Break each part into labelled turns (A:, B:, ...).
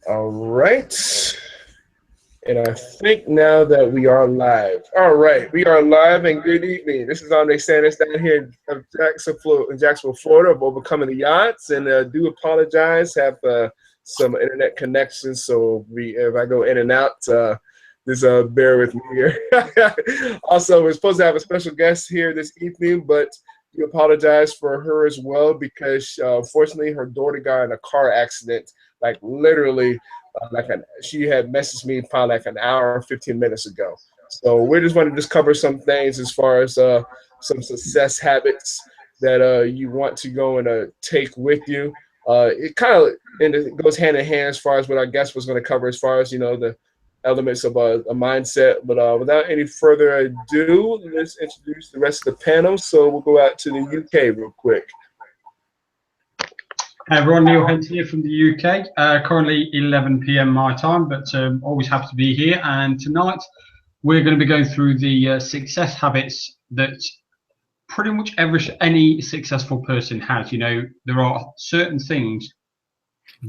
A: All right. And I think now that we are live. All right, we are live and good evening. This is Andre Sanders down here in Jacksonville, Florida, of Overcoming the Odds. And do apologize, have some internet connections. So if I go in and out, just bear with me here. Also, we're supposed to have a special guest here this evening, but we apologize for her as well because unfortunately her daughter got in a car accident, like literally she had messaged me probably like an hour and 15 minutes ago. So we just want to just cover some things as far as some success habits that you want to go and take with you. It kind of it goes hand in hand as far as what our guest was going to cover as far as the elements of a mindset. But without any further ado, let's introduce the rest of the panel. So we'll go out to the UK real quick.
B: Hey everyone, Neil Hent here from the UK. Currently 11 p.m. my time, but always happy to be here. And tonight we're going to be going through the success habits that pretty much any successful person has. There are certain things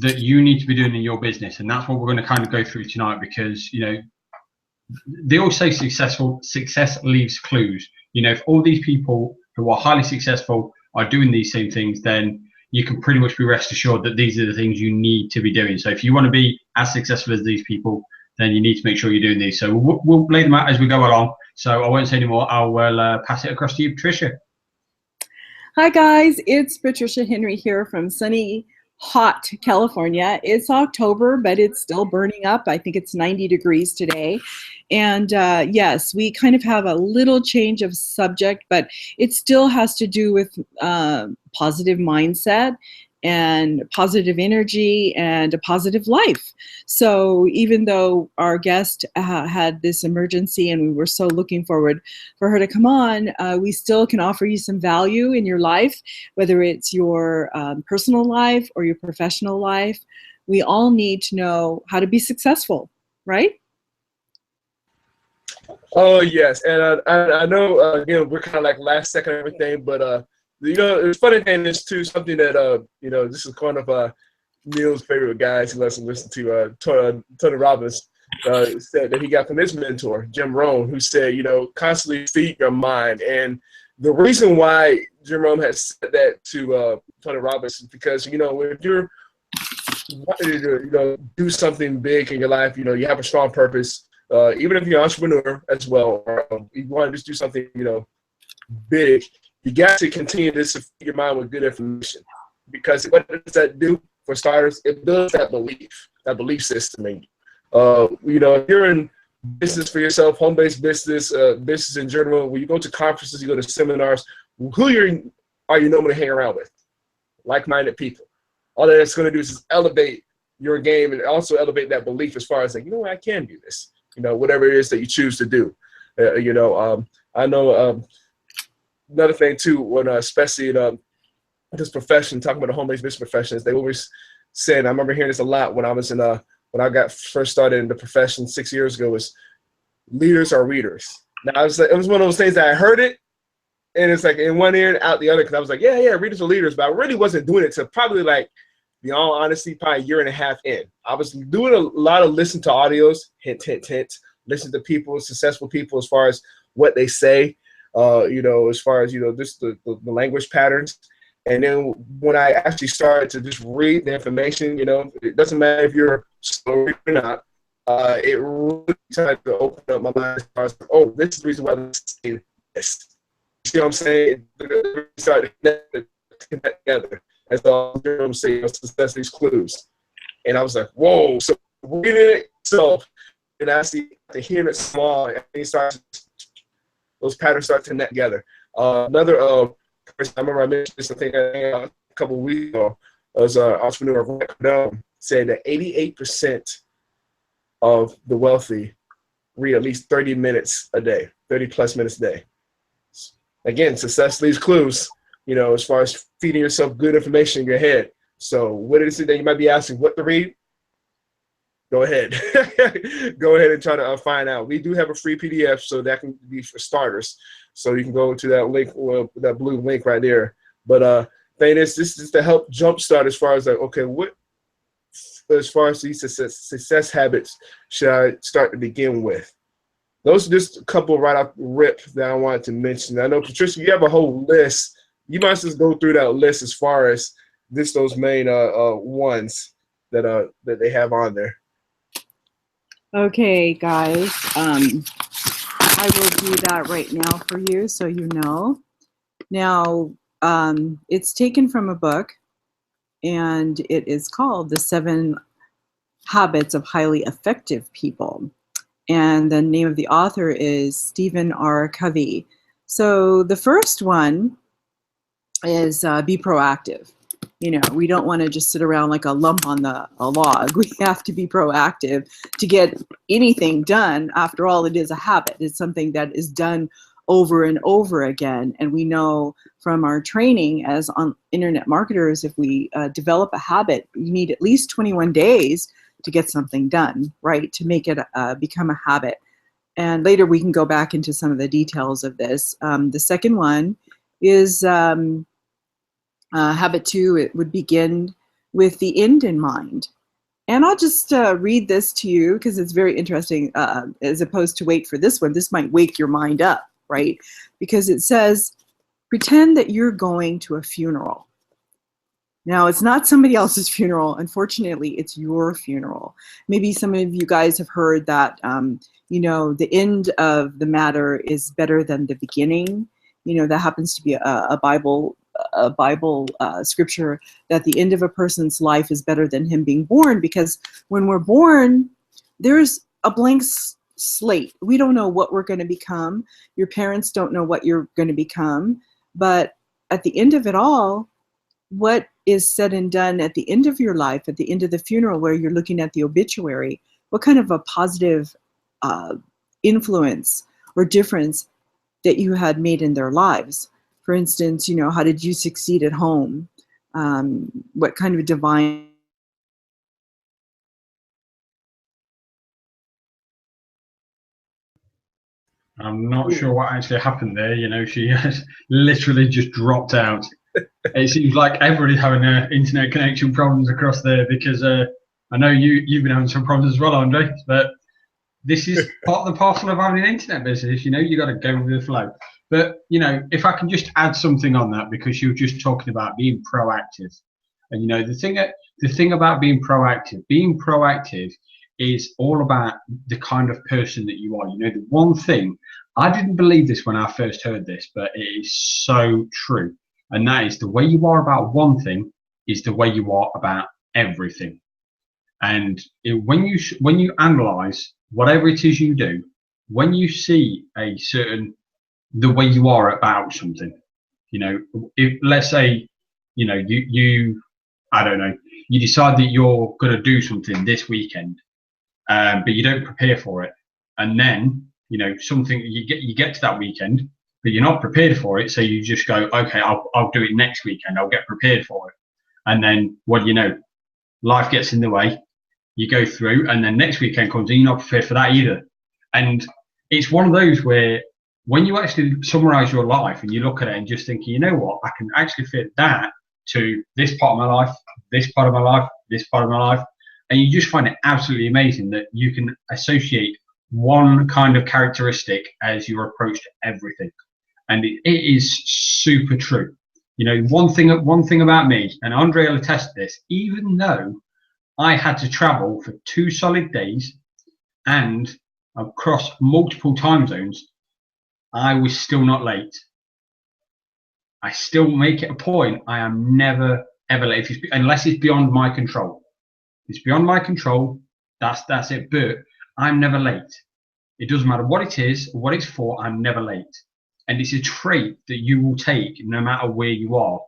B: that you need to be doing in your business, and that's what we're going to kind of go through tonight because, they always say success leaves clues. If all these people who are highly successful are doing these same things, then you can pretty much be rest assured that these are the things you need to be doing. So if you want to be as successful as these people, then you need to make sure you're doing these. So we'll lay them out as we go along. So I won't say any more. I'll pass it across to you, Patricia.
C: Hi guys, it's Patricia Henry here from sunny, hot California. It's October, but it's still burning up. I think it's 90 degrees today. And yes, we kind of have a little change of subject, but it still has to do with positive mindset and positive energy and a positive life. So even though our guest had this emergency and we were so looking forward for her to come on, we still can offer you some value in your life, whether it's your personal life or your professional life. We all need to know how to be successful, right?
A: Oh yes, and I know again we're kind of like last second everything, but it's funny thing is too something that this is kind of Neil's favorite guys he loves to listen to. Tony Robbins said that he got from his mentor Jim Rohn, who said constantly feed your mind, and the reason why Jim Rohn has said that to Tony Robbins is because if you're wanting to do something big in your life, you have a strong purpose. Even if you're an entrepreneur as well, or you want to just do something, big, you got to continue to feed your mind with good information. Because what does that do for starters? It builds that belief system in you. If you're in business for yourself, home-based business, business in general, when you go to conferences, you go to seminars, who are you normally hang around with? Like-minded people. All that's going to do is elevate your game and also elevate that belief as far as like, I can do this. Whatever it is that you choose to do. I know another thing too, when especially in this profession, talking about the home-based business professions, they always said, I remember hearing this a lot when I was when I got first started in the profession 6 years ago, was leaders are readers. Now it was one of those things that I heard it, and it's like in one ear and out the other, because I was like, yeah, readers are leaders, but I really wasn't doing it to probably like, in all honesty, probably a year and a half in. I was doing a lot of listen to audios, hint, hint, hint, listen to people, successful people as far as what they say, as far as, just the language patterns. And then when I actually started to just read the information, it doesn't matter if you're slow or not, it really started to open up my mind as far as, oh, this is the reason why I'm saying this. You see what I'm saying? It started to connect together. As I'm saying, success these clues. And I was like, whoa. So reading it, and I see to hear it small, and those patterns start to connect together. Another person, I remember I mentioned this, I think a couple of weeks ago, was an entrepreneur, Grant Cardone, said that 88% of the wealthy read at least 30 minutes a day, 30 plus minutes a day. Again, success leaves clues. As far as feeding yourself good information in your head. So what is it that you might be asking what to read? Go ahead. Go ahead and try to find out. We do have a free PDF, so that can be for starters. So you can go to that link, that blue link right there. But thing is, this is to help jumpstart as far as like, okay, what as far as these success habits should I start to begin with? Those are just a couple right off the rip that I wanted to mention. I know, Patricia, you have a whole list. You might just go through that list as far as just those main ones that they have on there.
C: Okay, guys. I will do that right now for you so you know. Now, it's taken from a book, and it is called The 7 Habits of Highly Effective People. And the name of the author is Stephen R. Covey. So the first one is be proactive. You know, we don't want to just sit around like a lump on a log. We have to be proactive to get anything done. After all, it is a habit. It's something that is done over and over again. And we know from our training as internet marketers, if we develop a habit, you need at least 21 days to get something done, right? To make it become a habit. And later we can go back into some of the details of this. The second one is habit 2. It would begin with the end in mind. And I'll just read this to you because it's very interesting, as opposed to wait for this one. This might wake your mind up, right? Because it says, pretend that you're going to a funeral. Now, it's not somebody else's funeral. Unfortunately, it's your funeral. Maybe some of you guys have heard that, you know, the end of the matter is better than the beginning. You know, that happens to be a Bible scripture, that the end of a person's life is better than him being born, because when we're born, there's a blank slate. We don't know what we're going to become. Your parents don't know what you're going to become. But at the end of it all, what is said and done at the end of your life, at the end of the funeral, where you're looking at the obituary, what kind of a positive influence or difference that you had made in their lives? For instance, you know, how did you succeed at home? What kind of divine
B: I'm not sure what actually happened there. You know, she has literally just dropped out. It seems like everybody's having internet connection problems across there, because I know you've been having some problems as well, Andre. But this is part of the parcel of having an internet business. You know, you got to go with the flow. But you know, if I can just add something on that, because you were just talking about being proactive, and you know, the thing about being proactive is all about the kind of person that you are. You know, the one thing, I didn't believe this when I first heard this, but it is so true. And that is, the way you are about one thing is the way you are about everything. And when you analyze whatever it is you do, when you see the way you are about something, you know, if let's say, you know, I don't know, you decide that you're going to do something this weekend, but you don't prepare for it, and then, you know, something you get to that weekend, but you're not prepared for it, so you just go, okay, I'll do it next weekend, I'll get prepared for it. And then what do you know, life gets in the way, you go through, and then next weekend comes and you're not prepared for that either. And it's one of those where when you actually summarize your life and you look at it and just think, you know what, I can actually fit that to this part of my life, this part of my life, this part of my life, and you just find it absolutely amazing that you can associate one kind of characteristic as your approach to everything. And it is super true. You know, one thing about me, and Andre will attest to this, even though I had to travel for 2 solid days and across multiple time zones, I was still not late. I still make it a point, I am never ever late, unless it's beyond my control. If it's beyond my control, that's it. But I'm never late. It doesn't matter what it is, what it's for, I'm never late. And it's a trait that you will take no matter where you are.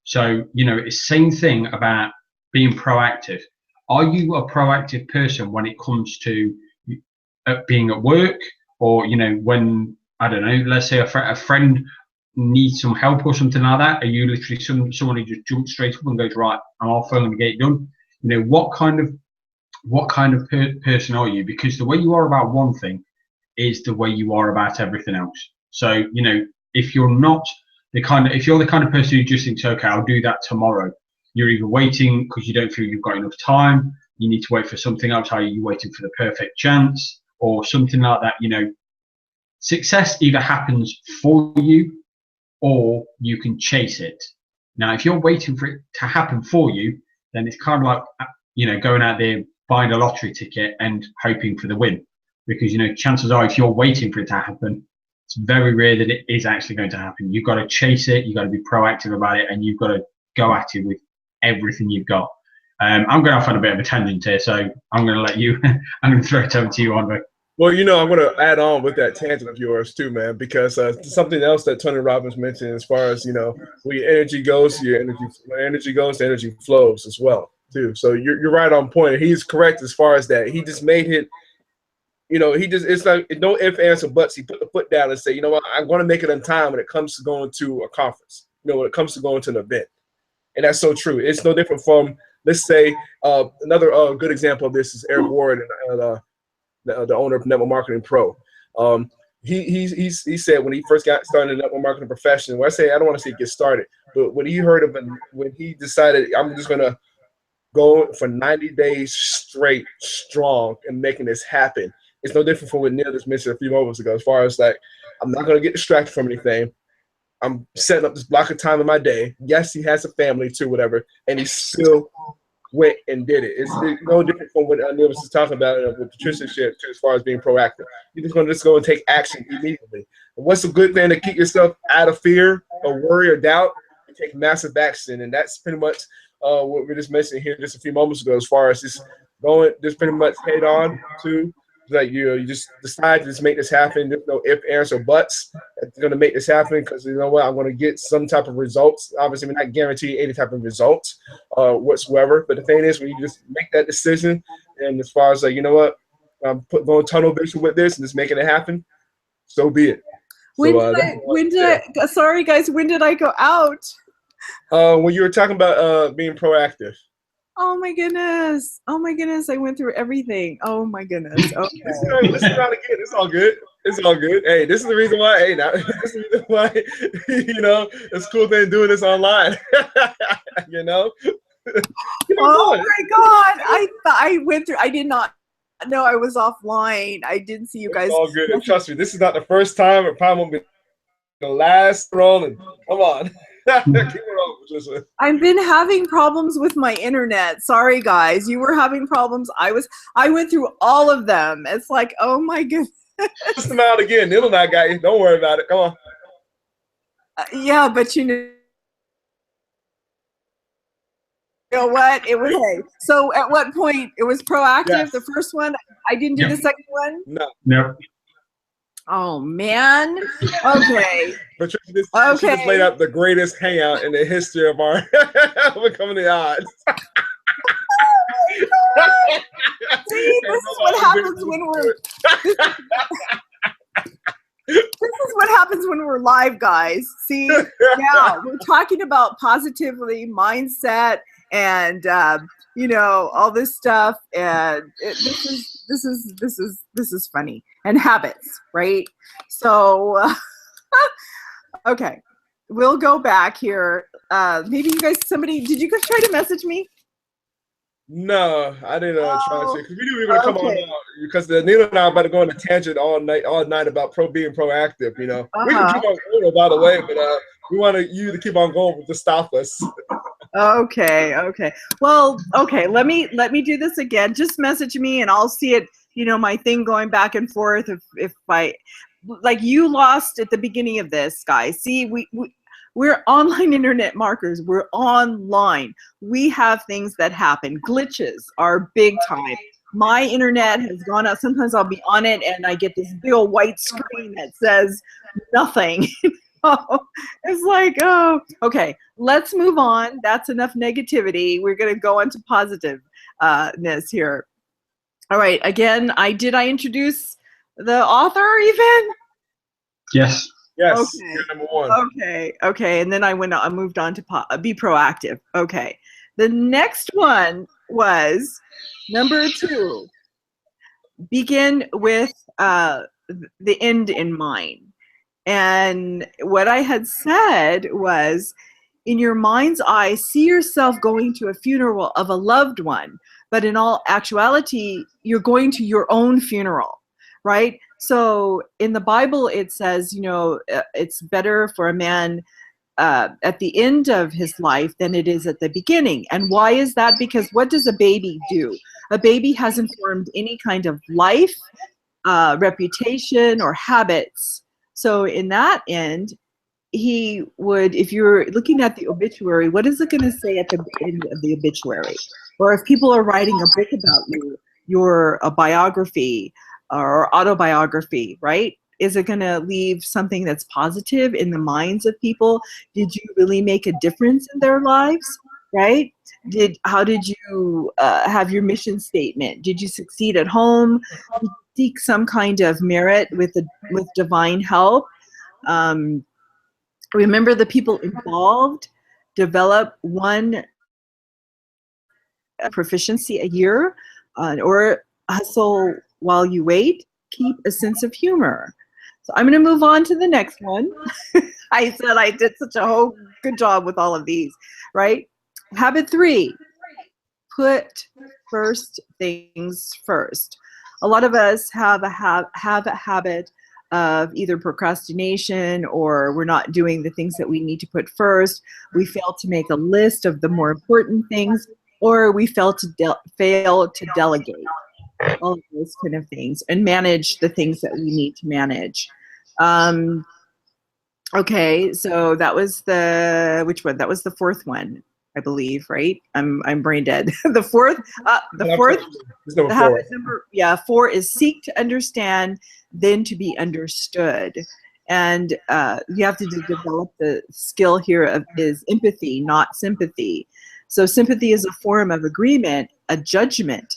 B: So, you know, it's the same thing about being proactive. Are you a proactive person when it comes to being at work, or, you know, when, I don't know, let's say a friend needs some help or something like that? Are you literally someone who just jumps straight up and goes, right, I'm off, I'm going to get it done? You know, what kind of person are you? Because the way you are about one thing is the way you are about everything else. So, you know, if you're the kind of person who just thinks, okay, I'll do that tomorrow, you're either waiting because you don't feel you've got enough time, you need to wait for something else. Are you waiting for the perfect chance or something like that? You know, success either happens for you or you can chase it. Now, if you're waiting for it to happen for you, then it's kind of like, you know, going out there, buying a lottery ticket and hoping for the win. Because, you know, chances are if you're waiting for it to happen, it's very rare that it is actually going to happen. You've got to chase it, you've got to be proactive about it, and you've got to go at it with everything you've got. I'm going off on a bit of a tangent here, so I'm going to let you, I'm going to throw it over to you, Andre.
A: Well, you know, I'm going to add on with that tangent of yours too, man, because something else that Tony Robbins mentioned as far as, you know, where your energy goes, where energy goes, the energy flows as well, too. So you're right on point. He's correct as far as that. He just made it, you know, it's like no ifs, ands, or buts. He put the foot down and say, you know what, I'm going to make it on time when it comes to going to a conference, you know, when it comes to going to an event. And that's so true. It's no different from, let's say, another good example of this is Eric Ward, the owner of Network Marketing Pro. He said when he first got started in the network marketing profession, when I say, I don't want to say get started, but when he heard of it, when he decided, I'm just going to go for 90 days straight, strong, and making this happen, it's no different from what Neil just mentioned a few moments ago, as far as like, I'm not going to get distracted from anything. I'm setting up this block of time in my day. Yes, he has a family too, whatever, and he still went and did it. It's no different from what Neil was just talking about with Patricia shared too, as far as being proactive. You're just going to go and take action immediately. And what's a good thing to keep yourself out of fear or worry or doubt? You take massive action, and that's pretty much what we just mentioned here just a few moments ago, as far as just going, just pretty much head on to, like, you just decide to just make this happen. There's no ifs, ands, or buts. It's going to make this happen because, you know what, I'm going to get some type of results. Obviously, we're not guaranteeing any type of results whatsoever. But the thing is, when you just make that decision, and as far as like, you know what, I'm going tunnel vision with this and just making it happen, so be it.
C: Sorry guys, when did I go out?
A: When you were talking about being proactive.
C: Oh my goodness. Oh my goodness. I went through everything. Oh my goodness. Okay.
A: Listen out again. It's all good. It's all good. Hey, this is the reason why. Hey, now this is the reason why. You know, it's a cool thing doing this online. You know.
C: Oh my God! I went through. I did not know I was offline. I didn't see you guys.
A: It's all good. Trust me. This is not the first time. It probably won't be the last rolling. Come on. Keep it on, Patricia.
C: I've been having problems with my internet. Sorry, guys. You were having problems. I went through all of them. It's like, oh my goodness.
A: Listen out again. Neil and I got you. Don't worry about it. Come on.
C: Yeah, but you know what? It was hey. So at what point it was proactive? Yes. The first one. I didn't do the second one.
A: No.
C: Oh man. Okay.
A: Patricia, she just laid out the greatest hangout in the history of our Becoming the Odds.
C: See, this is what happens when we're. This is what happens when we're live, guys. See, yeah, we're talking about positively mindset and you know, all this stuff, and this is funny, and habits, right? So okay, we'll go back here. Maybe you guys, did you guys try to message me?
A: No, I didn't try to, because we knew we were gonna come on because Neil and I are about to go on a tangent all night about being proactive. You know, we can keep on going, by the way, but we want you to keep on going to stop us.
C: Okay. Well, okay. Let me do this again. Just message me, and I'll see it. You know, my thing going back and forth. If I, like, you lost at the beginning of this, guys. See, we're online internet marketers. We're online. We have things that happen. Glitches are big time. My internet has gone out. Sometimes I'll be on it and I get this big old white screen that says nothing. It's like, oh, okay, let's move on. That's enough negativity. We're going to go into positiveness here. All right. Again, I introduce the author even?
A: Yes. Yes.
C: Okay.
A: You're number one.
C: Okay. And then I moved on to be proactive. Okay. The next one was number 2. Begin with the end in mind. And what I had said was, in your mind's eye, see yourself going to a funeral of a loved one. but in all actuality, you're going to your own funeral, right? So in the Bible, it says, it's better for a man at the end of his life than it is at the beginning. And why is that? Because what does a baby do? A baby hasn't formed any kind of life, reputation, or habits. So in that end, he would, if you're looking at the obituary, what is it going to say at the end of the obituary? Or if people are writing a book about you, a biography or autobiography, right? Is it going to leave something that's positive in the minds of people? Did you really make a difference in their lives, right? How did you have your mission statement? Did you succeed at home? Did you seek some kind of merit with divine help? Remember, the people involved develop one proficiency a year, or hustle while you wait. Keep a sense of humor. So I'm going to move on to the next one. I said I did such a good job with all of these, right? Habit 3, put first things first. A lot of us have a habit of either procrastination, or we're not doing the things that we need to put first. We fail to make a list of the more important things, or we fail to delegate. All of those kind of things, and manage the things that we need to manage. Okay, so that was which one? That was the 4th one, I believe, right? I'm brain dead. The fourth, the habit number, 4 is seek to understand, then to be understood. And you have to develop the skill here is empathy, not sympathy. So sympathy is a form of agreement, a judgment.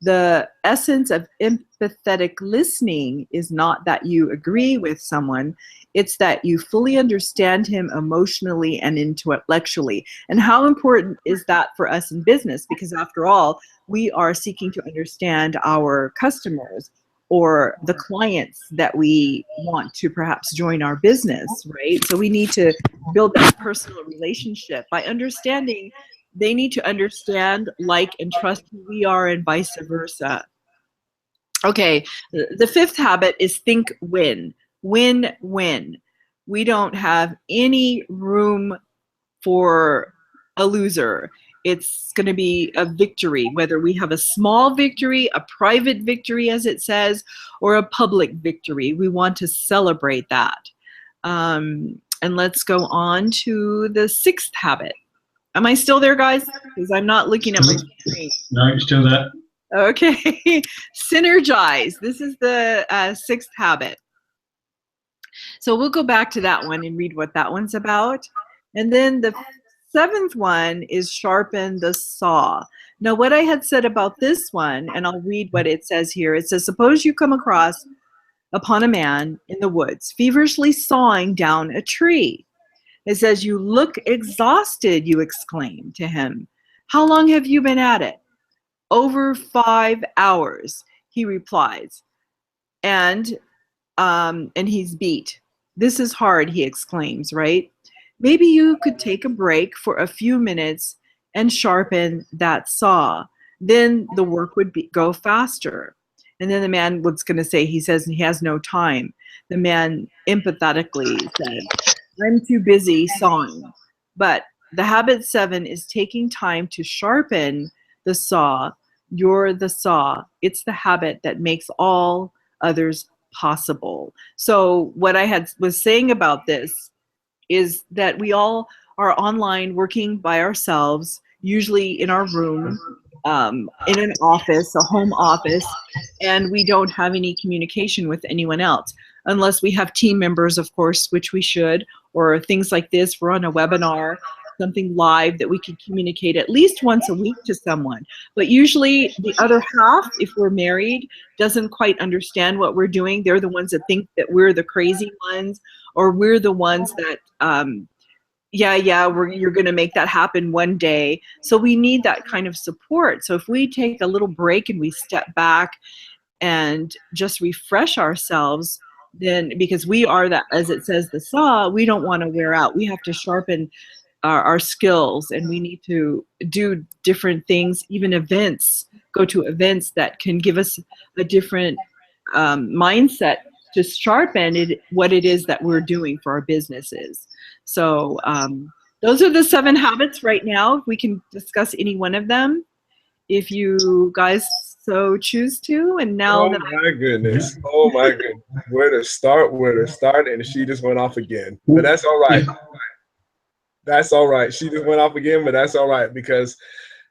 C: The essence of empathetic listening is not that you agree with someone, it's that you fully understand him emotionally and intellectually. And how important is that for us in business? Because after all, we are seeking to understand our customers or the clients that we want to perhaps join our business, right? So we need to build that personal relationship by understanding. They need to understand, like, and trust who we are, and vice versa. Okay, the 5th habit is think win. Win-win. We don't have any room for a loser. It's going to be a victory, whether we have a small victory, a private victory, as it says, or a public victory. We want to celebrate that. And let's go on to the 6th habit. Am I still there, guys? Because I'm not looking at my screen.
B: No, you're still there.
C: Okay. Synergize. This is the 6th habit. So we'll go back to that one and read what that one's about. And then the 7th one is sharpen the saw. Now, what I had said about this one, and I'll read what it says here. It says, suppose you come upon a man in the woods, feverishly sawing down a tree. It says, you look exhausted, you exclaim to him. How long have you been at it? Over 5 hours, he replies. And he's beat. This is hard, he exclaims, right? Maybe you could take a break for a few minutes and sharpen that saw. Then the work would go faster. And then the man was going to say, he says he has no time. The man empathetically said, I'm too busy sawing. But the habit 7 is taking time to sharpen the saw. You're the saw. It's the habit that makes all others possible. So what I was saying about this is that we all are online working by ourselves, usually in our room, in an office, a home office, and we don't have any communication with anyone else. Unless we have team members, of course, which we should, or things like this, we're on a webinar, something live that we could communicate at least once a week to someone. But usually the other half, if we're married, doesn't quite understand what we're doing. They're the ones that think that we're the crazy ones, or we're the ones that, you're going to make that happen one day. So we need that kind of support. So if we take a little break and we step back and just refresh ourselves, then because we are that, as it says, the saw, we don't want to wear out. We have to sharpen our skills, and we need to do different things, even events, go to events that can give us a different mindset to sharpen what it is that we're doing for our businesses. So those are the 7 habits right now. We can discuss any one of them if you guys so choose to. And now
A: oh my goodness, oh my goodness, where to start, and she just went off again. But that's all right. That's all right. She just went off again, but that's all right, because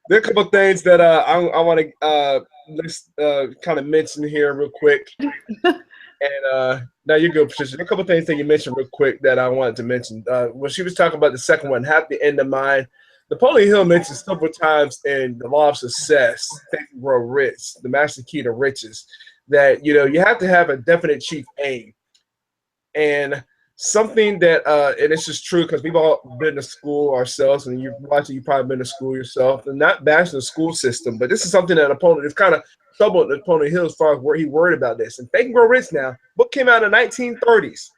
A: there are a couple of things that I want to kind of mention here real quick. And now you're good, Patricia. There are a couple of things that you mentioned real quick that I wanted to mention. When she was talking about the second one, have the end in mind. Napoleon Hill mentioned several times in The Law of Success, Think and Grow Rich, the master key to riches, that you have to have a definite chief aim. And something that, and this is true because we've all been to school ourselves, and you're watching, you've probably been to school yourself, and not bashing the school system, but this is something that Napoleon is kind of troubled Napoleon Hill as far as where he worried about this. And Think and Grow Rich now, book came out in the 1930s.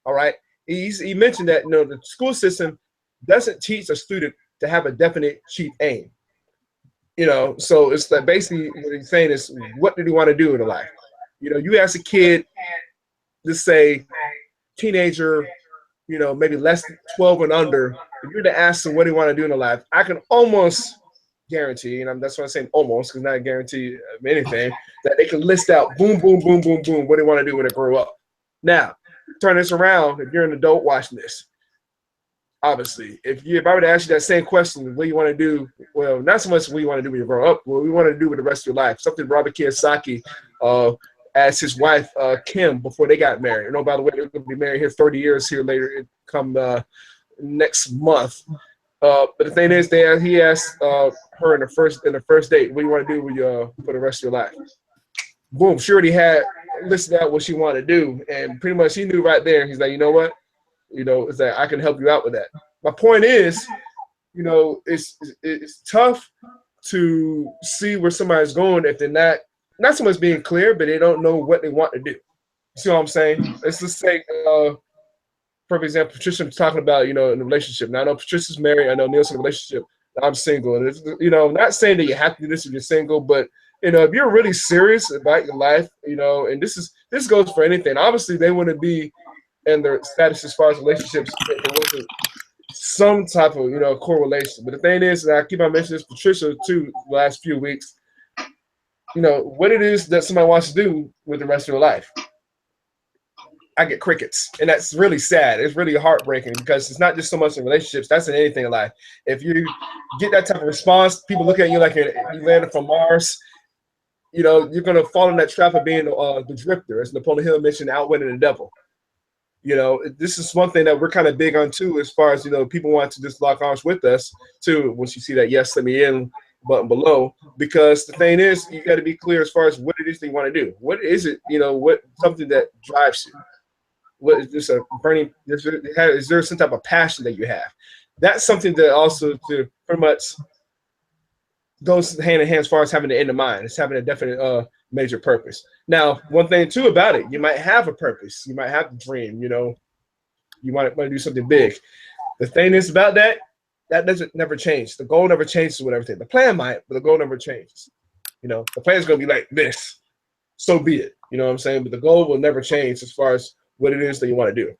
A: All right, he mentioned that the school system doesn't teach a student to have a definite chief aim. So it's like basically what he's saying is, what did he want to do in life? You ask a kid, let's say teenager, maybe less than 12 and under, if you're to ask them what they want to do in their life, I can almost guarantee, and that's why I'm saying almost, because not a guarantee of anything, that they can list out boom, boom, boom, boom, boom, what they want to do when they grow up. Now, turn this around, if you're an adult watching this, obviously, if I were to ask you that same question, what do you want to do? Well, not so much what you want to do when you grow up, what we want to do with the rest of your life. Something Robert Kiyosaki asked his wife, Kim, before they got married. By the way, they're going to be married here 30 years here later, come next month. But the thing is, he asked her in the first date, what do you want to do for the rest of your life? Boom, she already had listed out what she wanted to do, and pretty much he knew right there. He's like, you know what? It's like, I can help you out with that. My point is, it's tough to see where somebody's going if they're not so much being clear, but they don't know what they want to do. You see what I'm saying? Let's just say, for example, Patricia was talking about, in a relationship. Now, I know Patricia's married. I know Neil's in a relationship. I'm single. And it's, not saying that you have to do this if you're single, but, if you're really serious about your life, and this goes for anything. Obviously, they wouldn't be in their status as far as relationships if there wasn't some type of, correlation. But the thing is, and I keep on mentioning this, Patricia, too, the last few weeks, what it is that somebody wants to do with the rest of their life. I get crickets, and that's really sad. It's really heartbreaking, because it's not just so much in relationships, that's in anything in life. If you get that type of response, people look at you like you landed from Mars, you're going to fall in that trap of being the drifter, as Napoleon Hill mentioned, outwitting the devil. This is one thing that we're kind of big on too, as far as, people want to just lock arms with us too. Once you see that yes, let me in button below, because the thing is, you got to be clear as far as what it is they want to do. What is it, what something that drives you? What is this, a burning, is there some type of passion that you have? That's something that also to pretty much goes hand in hand as far as having the end in mind. It's having a definite major purpose. Now, one thing too about it, you might have a purpose. You might have a dream, you might want to do something big. The thing is about that doesn't never change. The goal never changes with everything. The plan might, but the goal never changes. The plan is going to be like this. So be it. You know what I'm saying? But the goal will never change as far as what it is that you want to do.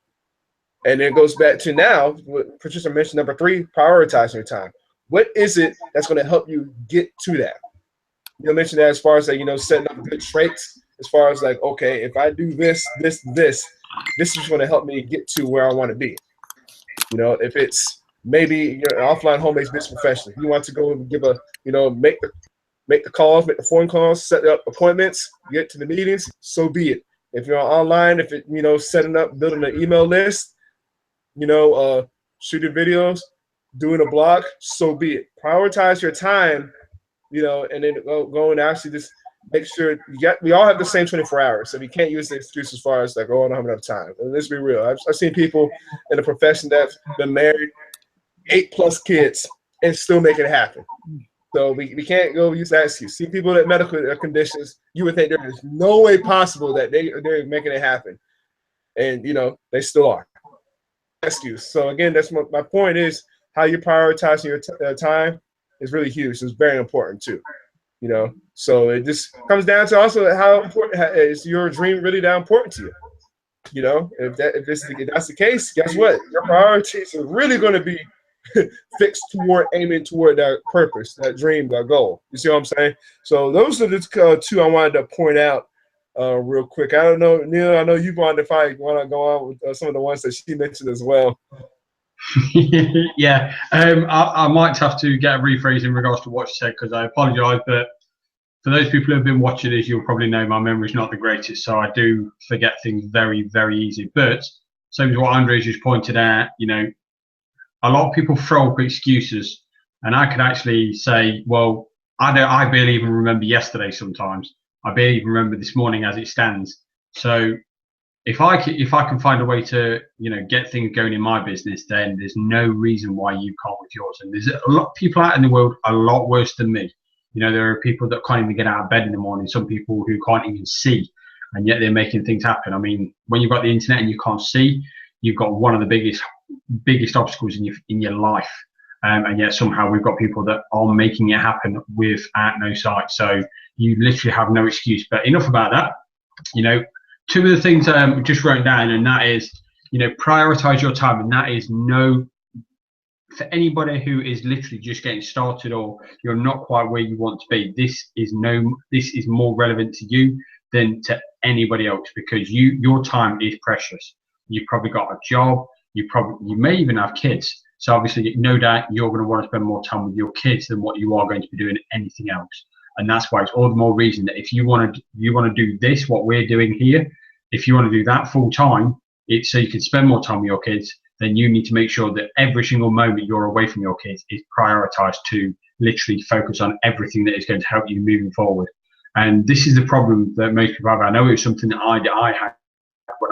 A: And then it goes back to now, what Patricia mentioned, number 3, prioritizing your time. What is it that's going to help you get to that? You mentioned that as far as like, setting up good traits, as far as like, okay, if I do this is going to help me get to where I want to be. If it's maybe you're an offline home-based business professional, you want to go and give make the calls, make the phone calls, set up appointments, get to the meetings, so be it. If you're online, if it, setting up, building an email list, shooting videos, doing a blog, so be it. Prioritize your time, and then go and actually just make sure we all have the same 24 hours. So we can't use the excuse as far as like, oh, I don't have enough time. And let's be real. I've seen people in the profession that's been married, 8+ kids, and still make it happen. So we can't go use that excuse. See people with medical conditions, you would think there is no way possible that they're making it happen. And, they still are. Excuse. So again, that's my point is, how you're prioritizing your time is really huge. It's very important too. You know, so it just comes down to also how important is your dream really that important to you. You know, if that's the case, guess what? Your priorities are really going to be fixed toward aiming toward that purpose, that dream, that goal. You see what I'm saying? So those are the two I wanted to point out real quick. I don't know, Neil. I know you wanted to want to go on with some of the ones that she mentioned as well.
B: Yeah, I might have to get a rephrase in regards to what she said because I apologise, but for those people who have been watching this, you'll probably know my memory's not the greatest, so I do forget things very, very easy. But same as what Andres just pointed out, you know, a lot of people throw up excuses, and I could actually say, well, I barely even remember yesterday sometimes. I barely even remember this morning as it stands. So if I can find a way to, you know, get things going in my business, then there's no reason why you can't with yours. And there's a lot of people out in the world a lot worse than me. You know, there are people that can't even get out of bed in the morning. Some people who can't even see, and yet they're making things happen. I mean, when you've got the internet and you can't see, you've got one of the biggest obstacles in your life. And yet somehow we've got people that are making it happen without no sight. So you literally have no excuse. But enough about that. You know, two of the things I just wrote down, and that is, you know, prioritize your time. And that is for anybody who is literally just getting started or you're not quite where you want to be, this is more relevant to you than to anybody else, because your time is precious. You've probably got a job, you may even have kids. So obviously, no doubt you're going to want to spend more time with your kids than what you are going to be doing anything else. And that's why it's all the more reason that if you want to do this, what we're doing here, if you want to do that full time, it's so you can spend more time with your kids, then you need to make sure that every single moment you're away from your kids is prioritized to literally focus on everything that is going to help you moving forward. And this is the problem that most people have. I know it was something that I had when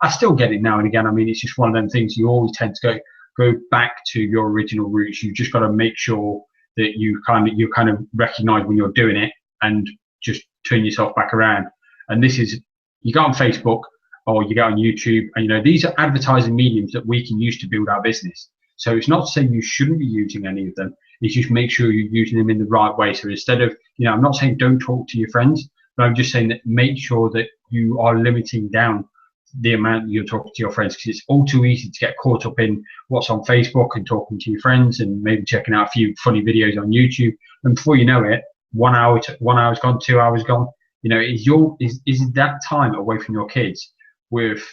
B: I still get it now and again. I mean, it's just one of them things you always tend to go back to your original roots. You just got to make sure that you kind of recognize when you're doing it and just turn yourself back around. And this is, you go on Facebook or you go on YouTube, and you know, these are advertising mediums that we can use to build our business. So it's not to say you shouldn't be using any of them. It's just make sure you're using them in the right way. So instead of, you know, I'm not saying don't talk to your friends, but I'm just saying that make sure that you are limiting down the amount you're talking to your friends, because it's all too easy to get caught up in what's on Facebook and talking to your friends and maybe checking out a few funny videos on YouTube. And before you know it, 1 hour's gone, 2 hours gone. You know, is that time away from your kids with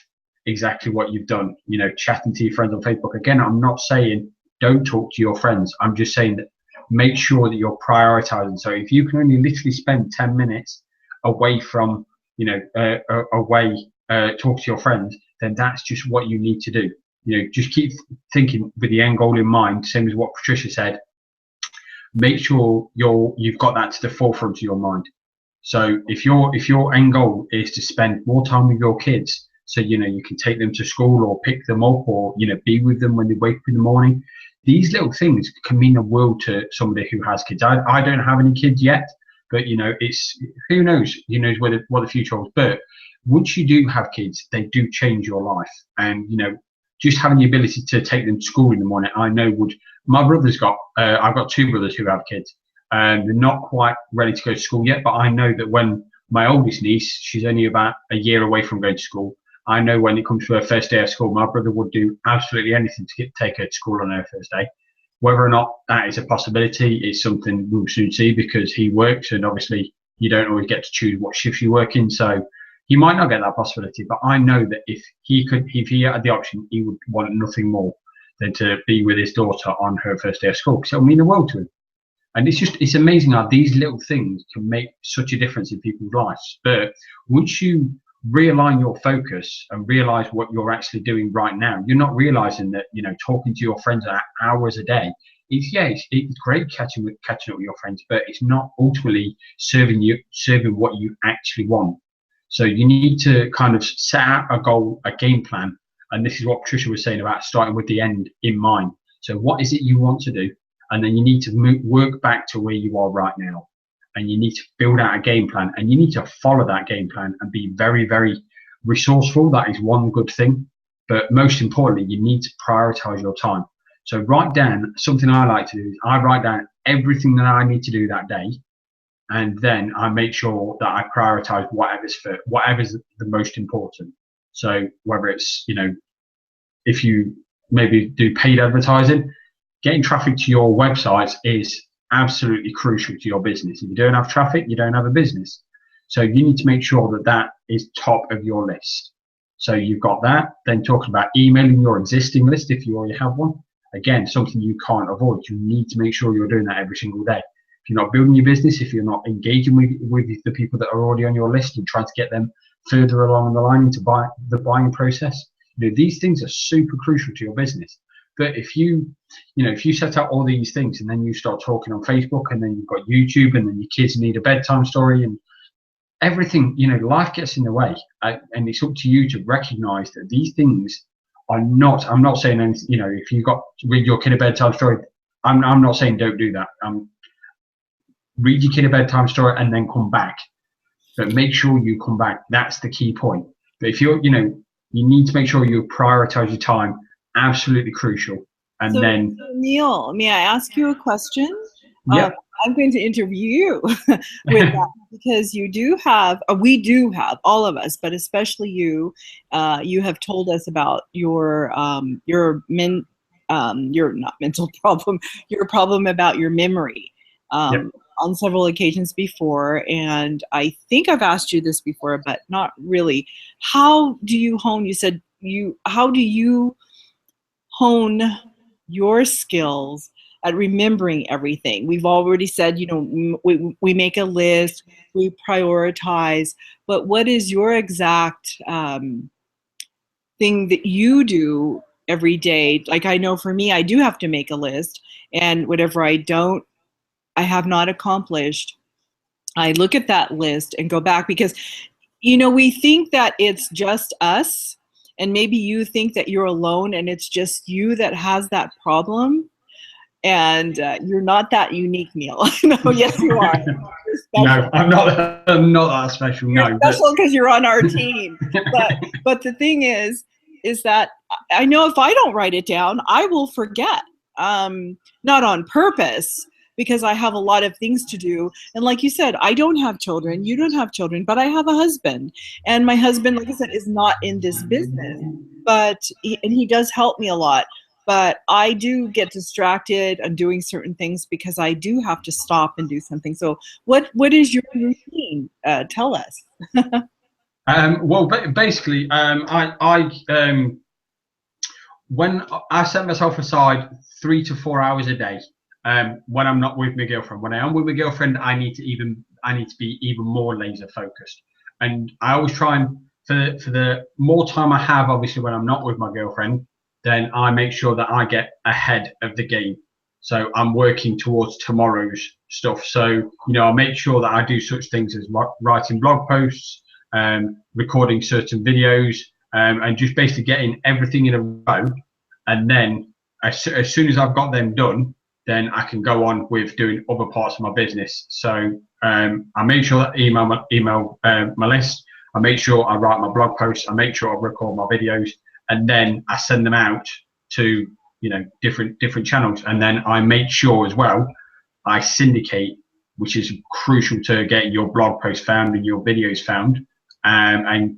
B: exactly what you've done, you know, chatting to your friends on Facebook. Again, I'm not saying don't talk to your friends. I'm just saying that make sure that you're prioritizing. So if you can only literally spend 10 minutes away from, you know, talk to your friends, then that's just what you need to do. You know, just keep thinking with the end goal in mind, same as what Patricia said. Make sure you've got that to the forefront of your mind. So if your end goal is to spend more time with your kids, so, you know, you can take them to school or pick them up or, you know, be with them when they wake up in the morning, these little things can mean the world to somebody who has kids. I don't have any kids yet, but, you know, it's, who knows what the future holds. But once you do have kids, they do change your life. And, you know, just having the ability to take them to school in the morning, I know my brother's I've got two brothers who have kids. They're not quite ready to go to school yet, but I know that when my oldest niece, she's only about a year away from going to school, I know when it comes to her first day of school, my brother would do absolutely anything to take her to school on her first day. Whether or not that is a possibility is something we'll soon see, because he works, and obviously you don't always get to choose what shifts you work in. So he might not get that possibility, but I know that if he had the option, he would want nothing more than to be with his daughter on her first day of school, because it'll mean the world to him. And it's amazing how these little things can make such a difference in people's lives. But once you realign your focus and realize what you're actually doing right now, you're not realizing that, you know, talking to your friends hours a day, it's great catching up with your friends, but it's not ultimately serving what you actually want. So you need to kind of set out a goal, a game plan. And this is what Patricia was saying about starting with the end in mind. So what is it you want to do? And then you need to work back to where you are right now. And you need to build out a game plan, and you need to follow that game plan and be very, very resourceful. That is one good thing. But most importantly, you need to prioritize your time. So write down, something I like to do is I write down everything that I need to do that day, and then I make sure that I prioritize whatever's the most important. So whether it's, you know, if you maybe do paid advertising, getting traffic to your websites is absolutely crucial to your business. If you don't have traffic, you don't have a business. So you need to make sure that that is top of your list. So you've got that. Then talking about emailing your existing list if you already have one. Again, something you can't avoid. You need to make sure you're doing that every single day. If you're not building your business, if you're not engaging with the people that are already on your list and trying to get them further along the line into the buying process, you know, these things are super crucial to your business. But if you set out all these things and then you start talking on Facebook and then you've got YouTube and then your kids need a bedtime story and everything, you know, life gets in the way. And it's up to you to recognize that these things are not, I'm not saying, you know, if you got to read your kid a bedtime story, I'm not saying don't do that. Read your kid a bedtime story and then come back. But make sure you come back. That's the key point. But if you're, you know, you need to make sure you prioritize your time. Absolutely crucial. And
C: so,
B: then,
C: Neil, may I ask you a question?
B: yeah,
C: I'm going to interview you with that because you do have, we do have, all of us, but especially you. You have told us about your not mental problem, your problem about your memory.
B: Yep.
C: On several occasions before, and I think I've asked you this before, but not really. How do you hone? You said how do you hone your skills at remembering everything? We've already said, you know, we make a list, we prioritize, but what is your exact thing that you do every day? Like, I know for me, I do have to make a list, and whatever I have not accomplished, I look at that list and go back, because, you know, we think that it's just us, and maybe you think that you're alone and it's just you that has that problem, and you're not that unique, Neil. No, yes, you are.
B: No, I'm not that special.
C: You're
B: No,
C: special because you're on our team. But the thing is that I know if I don't write it down, I will forget. Not on purpose, because I have a lot of things to do. And like you said, I don't have children, you don't have children, but I have a husband. And my husband, like I said, is not in this business, but he does help me a lot. But I do get distracted on doing certain things because I do have to stop and do something. So what is your routine? Tell us.
B: well, basically, when I set myself aside 3 to 4 hours a day, when I'm not with my girlfriend. When I am with my girlfriend, I need to be even more laser focused. And I always try and, for the more time I have, obviously when I'm not with my girlfriend, then I make sure that I get ahead of the game. So I'm working towards tomorrow's stuff. So, you know, I make sure that I do such things as writing blog posts, recording certain videos, and just basically getting everything in a row. And then as soon as I've got them done, then I can go on with doing other parts of my business. So I make sure that email my list. I make sure I write my blog posts. I make sure I record my videos, and then I send them out to, you know, different channels. And then I make sure as well I syndicate, which is crucial to getting your blog posts found and your videos found, and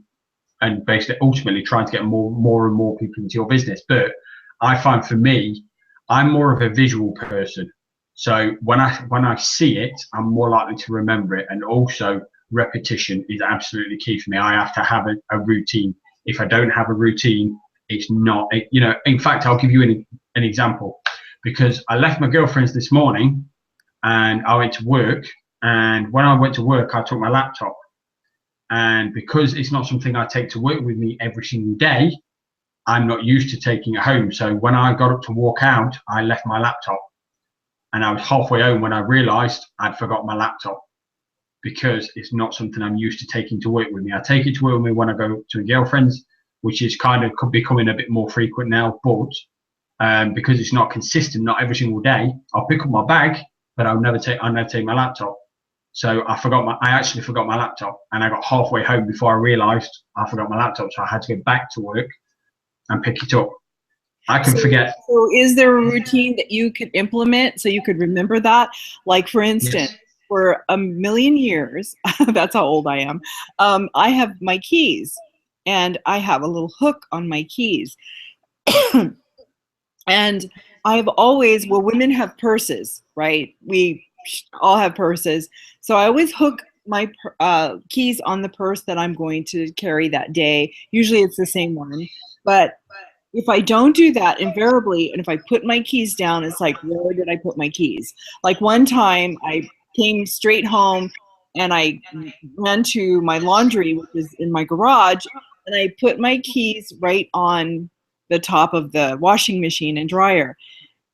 B: basically ultimately trying to get more and more people into your business. But I find for me, I'm more of a visual person. So when I see it, I'm more likely to remember it. And also repetition is absolutely key for me. I have to have a routine. If I don't have a routine, it's not, you know, in fact, I'll give you an example, because I left my girlfriend's this morning and I went to work. And when I went to work, I took my laptop. And because it's not something I take to work with me every single day, I'm not used to taking it home. So when I got up to walk out, I left my laptop, and I was halfway home when I realized I'd forgot my laptop, because it's not something I'm used to taking to work with me. I take it to work with me when I go to a girlfriend's, which is could be becoming a bit more frequent now, but because it's not consistent, not every single day, I'll pick up my bag, but I'll never take my laptop. So I actually forgot my laptop, and I got halfway home before I realized I forgot my laptop. So I had to go back to work and pick it up. I can forget.
C: So is there a routine that you could implement so you could remember that? Like, for instance,
B: Yes.
C: for a million years, that's how old I am, I have my keys, and I have a little hook on my keys. And I've always, well, women have purses, right? We all have purses. So I always hook my keys on the purse that I'm going to carry that day. Usually it's the same one. But if I don't do that, invariably, and if I put my keys down, it's like, where did I put my keys? Like one time I came straight home and I ran to my laundry, which is in my garage, and I put my keys right on the top of the washing machine and dryer.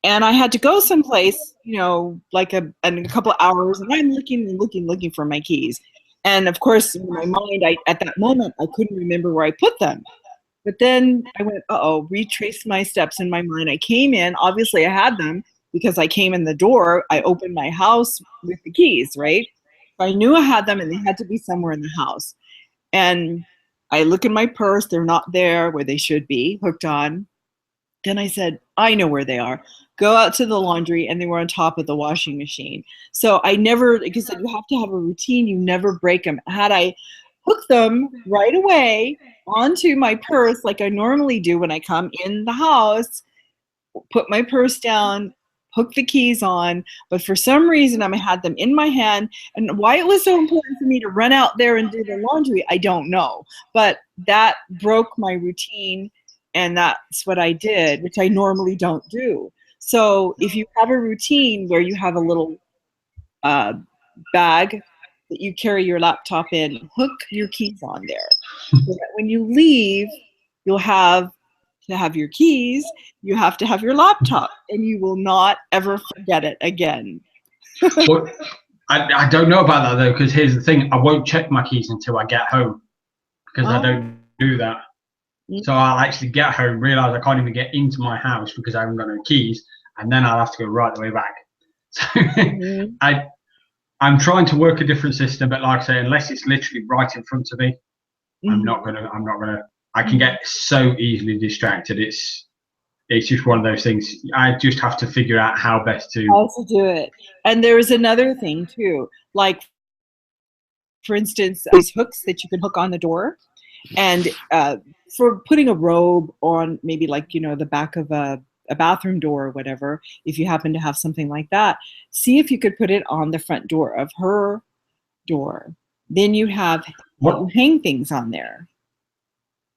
C: And I had to go someplace, you know, like in a couple of hours, and I'm looking for my keys. And of course, in my mind, at that moment, I couldn't remember where I put them. But then I went, retraced my steps in my mind. I came in, obviously I had them because I came in the door. I opened my house with the keys, right? I knew I had them and they had to be somewhere in the house. And I look in my purse, they're not there where they should be, hooked on. Then I said, I know where they are. Go out to the laundry, and they were on top of the washing machine. So I never, like I said, you have to have a routine. You never break them. Had I hooked them right away onto my purse like I normally do when I come in the house, put my purse down, hook the keys on, but for some reason I had them in my hand. And why it was so important for me to run out there and do the laundry, I don't know. But that broke my routine, and that's what I did, which I normally don't do. So if you have a routine where you have a little bag that you carry your laptop in, hook your keys on there. So that when you leave, you'll have to have your keys, you have to have your laptop, and you will not ever forget it again.
B: But I don't know about that though, because here's the thing: I won't check my keys until I get home, because I don't do that. So I'll actually get home, realize I can't even get into my house because I haven't got no keys, and then I'll have to go right the way back. So I'm trying to work a different system, but like I say, unless it's literally right in front of me, I'm not gonna. I can get so easily distracted. It's just one of those things. I just have to figure out how best to
C: do it. And there's another thing too, like for instance, these hooks that you can hook on the door, and for putting a robe on, maybe like, you know, the back of a bathroom door or whatever, if you happen to have something like that, see if you could put it on the front door of her door. Then you have you hang things on there.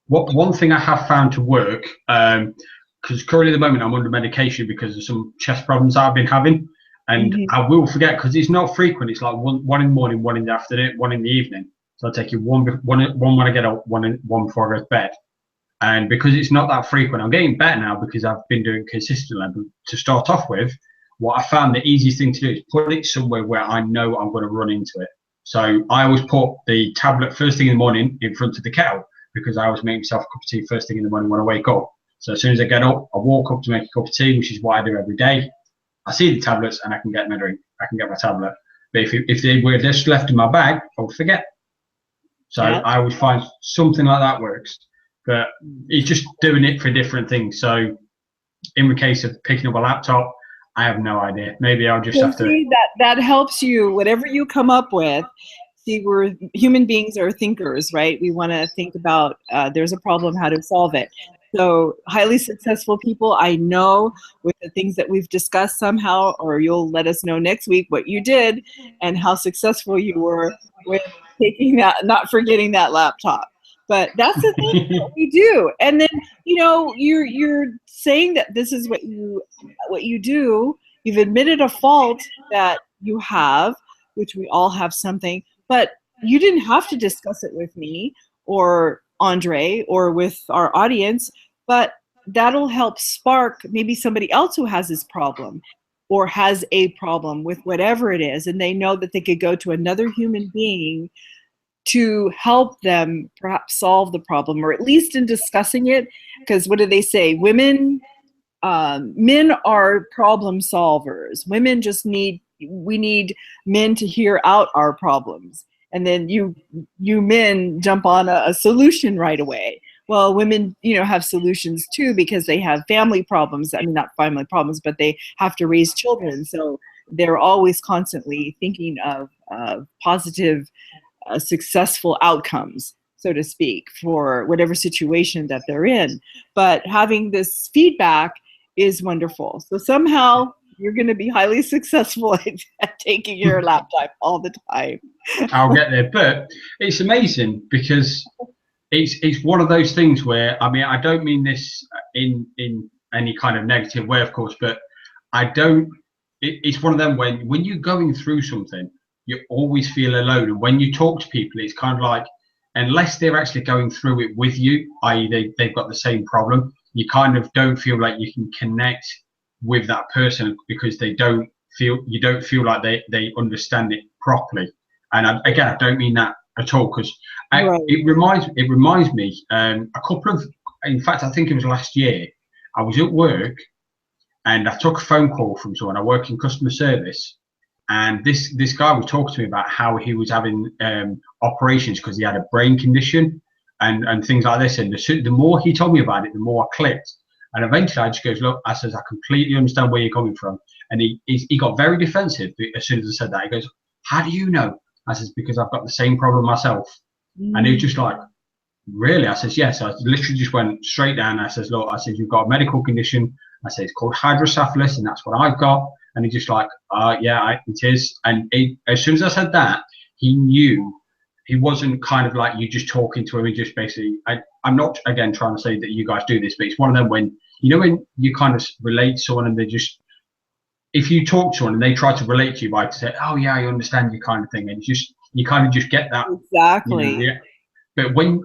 B: One thing I have found to work, because currently at the moment I'm under medication because of some chest problems I've been having, and I will forget because it's not frequent. It's like one in the morning, one in the afternoon, one in the evening. So I'll take you one when I get up, one before I go to bed. And because it's not that frequent, I'm getting better now because I've been doing consistently. But to start off with, what I found the easiest thing to do is put it somewhere where I know I'm going to run into it. So I always put the tablet first thing in the morning in front of the kettle, because I always make myself a cup of tea first thing in the morning when I wake up. So as soon as I get up, I walk up to make a cup of tea, which is what I do every day. I see the tablets and I can get my drink. I can get my tablet. But if they were just left in my bag, I would forget. So I always find something like that works. But it's just doing it for different things. So in the case of picking up a laptop, I have no idea. Maybe I'll just have to.
C: That helps you, whatever you come up with. See, we're human beings are thinkers, right? We want to think about there's a problem, how to solve it. So highly successful people, I know with the things that we've discussed somehow, or you'll let us know next week what you did and how successful you were with taking that, not forgetting that laptop. But that's the thing that we do. And then, you know, you're saying that this is what you do. You've admitted a fault that you have, which we all have something, but you didn't have to discuss it with me or Andre or with our audience, but that'll help spark maybe somebody else who has this problem or has a problem with whatever it is, and they know that they could go to another human being to help them perhaps solve the problem, or at least in discussing it. Because what do they say? Men are problem solvers. Women just we need men to hear out our problems. And then you men jump on a solution right away. well, women, have solutions too because they have family problems. I mean, not family problems, but they have to raise children. So they're always constantly thinking of positive, successful outcomes, so to speak, for whatever situation that they're in. But having this feedback is wonderful. So somehow you're going to be highly successful at taking your laptop all the time.
B: I'll get there, but it's amazing because it's one of those things where, I mean, I don't mean this in any kind of negative way, of course, but it's one of them when you're going through something, you always feel alone. And when you talk to people, it's kind of like, unless they're actually going through it with you, i.e. they've got the same problem, you kind of don't feel like you can connect with that person because you don't feel like they understand it properly. And again, I don't mean that at all, because
C: Right.
B: it reminds me in fact, I think it was last year, I was at work and I took a phone call from someone. I work in customer service, and this guy was talking to me about how he was having operations because he had a brain condition and things like this. And the more he told me about it, the more I clicked. And eventually I just goes, look, I says, I completely understand where you're coming from. And he got very defensive as soon as I said that. He goes, how do you know? I says, because I've got the same problem myself. And he was just like, really? I says, yes. I literally just went straight down. I says, look, I said, you've got a medical condition. I say, it's called hydrocephalus, and that's what I've got. And he just like, yeah, it is. And as soon as I said that, he knew. He wasn't kind of like you just talking to him and just basically, I'm not, again, trying to say that you guys do this, but it's one of them when you kind of relate to someone and they just, if you talk to someone and they try to relate to you by to say, oh yeah, I understand you kind of thing. And you kind of just get that.
C: Exactly.
B: Yeah. But when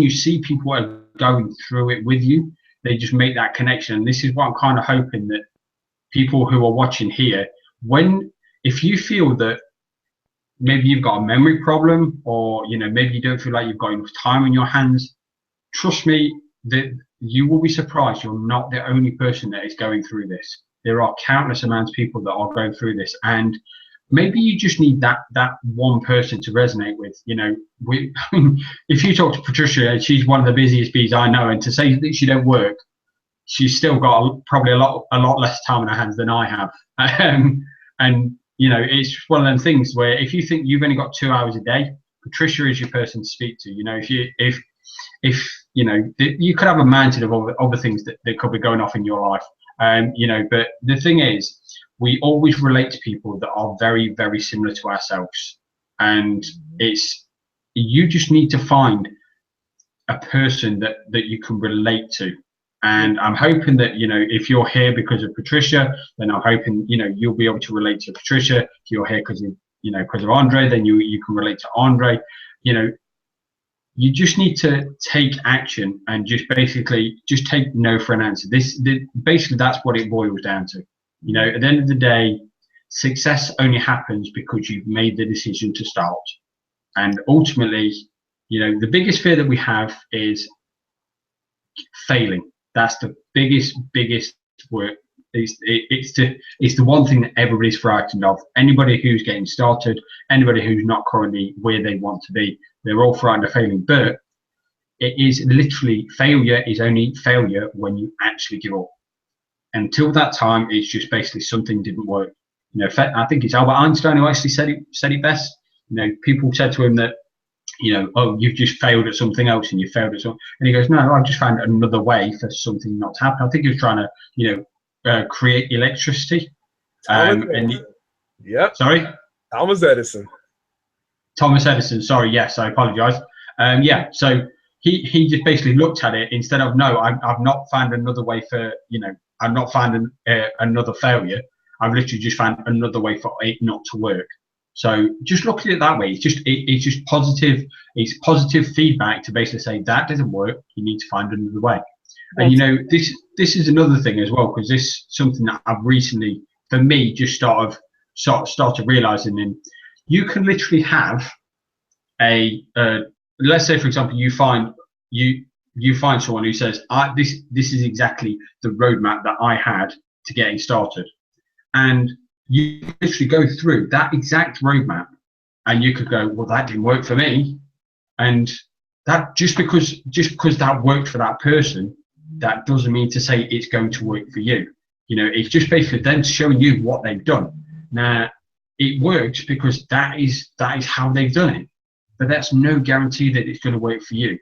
B: you see people are going through it with you, they just make that connection. And this is what I'm kind of hoping that people who are watching here, if you feel that maybe you've got a memory problem, or maybe you don't feel like you've got enough time on your hands, trust me that you will be surprised you're not the only person that is going through this. There are countless amounts of people that are going through this, and maybe you just need that one person to resonate with. If you talk to Patricia, she's one of the busiest bees I know, and to say that she don't work, she's still got probably a lot less time on her hands than I have. And it's one of them things where if you think you've only got 2 hours a day, Patricia is your person to speak to. If you could have a mountain of other things that could be going off in your life. But the thing is, we always relate to people that are very, very similar to ourselves, and you just need to find a person that you can relate to. And I'm hoping that, if you're here because of Patricia, then I'm hoping, you'll be able to relate to Patricia. If you're here because of Andre, then you can relate to Andre. You just need to take action and just basically just take no for an answer. Basically, that's what it boils down to. At the end of the day, success only happens because you've made the decision to start. And ultimately, the biggest fear that we have is failing. That's the biggest work. It's the one thing that everybody's frightened of. Anybody who's getting started, anybody who's not currently where they want to be, they're all frightened of failing. But it is literally, failure is only failure when you actually give up. Until that time, it's just basically something didn't work. I think it's Albert Einstein who actually said it best. People said to him that, oh, you've just failed at something else and you failed at something. And he goes, no, I've just found another way for something not to happen. I think he was trying to, create electricity.
A: Yep.
B: Sorry?
A: Thomas Edison.
B: Thomas Edison, sorry, yes, I apologize. So he just basically looked at it instead of, no, I've not found another way for, I've not found another failure. I've literally just found another way for it not to work. So just look at it that way. It's just positive. It's positive feedback to basically say that doesn't work. You need to find another way. And this is another thing as well, because this is something that I've recently, for me, just started realizing. And you can literally have let's say, for example, you find someone who says, this is exactly the roadmap that I had to getting started, and you literally go through that exact roadmap, and you could go, well, that didn't work for me, and that just because that worked for that person, that doesn't mean to say it's going to work for you. You know, it's just basically them showing you what they've done. Now, it works because that is how they've done it, but that's no guarantee that it's going to work for you.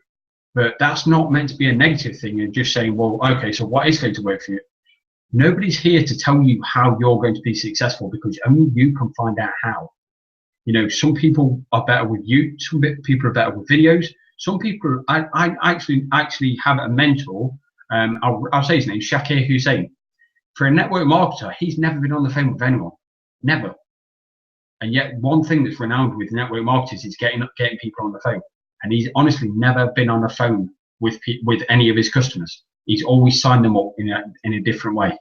B: But that's not meant to be a negative thing and just saying, well, okay, so what is going to work for you? Nobody's here to tell you how you're going to be successful, because only you can find out how. You know, some people are better with you, some people are better with videos. Some people, I actually have a mentor, I'll say his name, Shakir Hussein. For a network marketer, he's never been on the phone with anyone, never. And yet one thing that's renowned with network marketers is getting people on the phone. And he's honestly never been on the phone with any of his customers. He's always signed them up in a different way.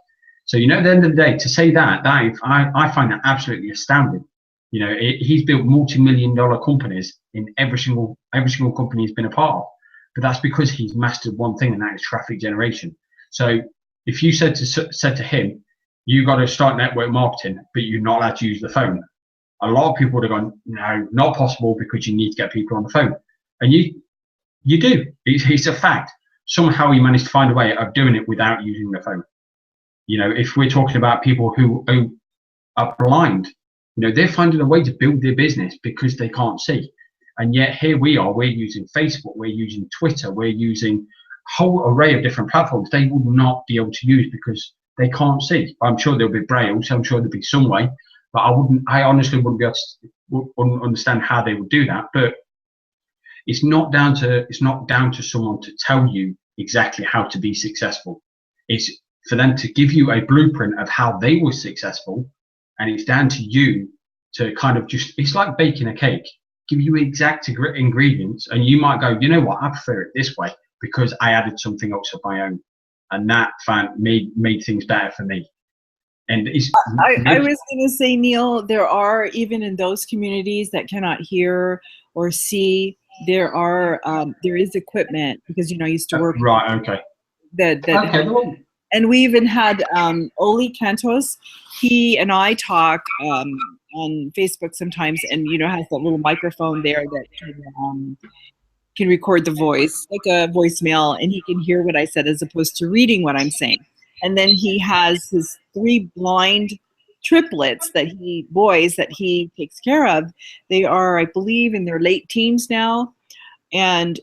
B: So, you know, at the end of the day, to say that I find that absolutely astounding. You know, he's built multi-million-dollar companies in every single company he's been a part of. But that's because he's mastered one thing, and that is traffic generation. So if you said to him, you got to start network marketing, but you're not allowed to use the phone, a lot of people would have gone, no, not possible, because you need to get people on the phone. And you do. It's a fact. Somehow he managed to find a way of doing it without using the phone. You know, if we're talking about people who are blind, you know, they're finding a way to build their business because they can't see. And yet here we are, we're using Facebook, we're using Twitter, we're using a whole array of different platforms they would not be able to use because they can't see. I'm sure there'll be Braille, so I'm sure there'll be some way, but I honestly wouldn't be able to understand how they would do that. But it's not down to someone to tell you exactly how to be successful. It's for them to give you a blueprint of how they were successful, and it's down to you to kind of it's like baking a cake, give you exact ingredients, and you might go, you know what, I prefer it this way because I added something else of my own, and that made things better for me. And
C: I was going to say, Neil, there are, even in those communities that cannot hear or see, there is equipment, because, you know, I used to work.
B: Right. Okay.
C: Okay. And we even had Oli Cantos. He and I talk on Facebook sometimes, and, you know, has that little microphone there that can record the voice, like a voicemail, and he can hear what I said as opposed to reading what I'm saying. And then he has his 3 blind triplets boys that he takes care of. They are, I believe, in their late teens now. And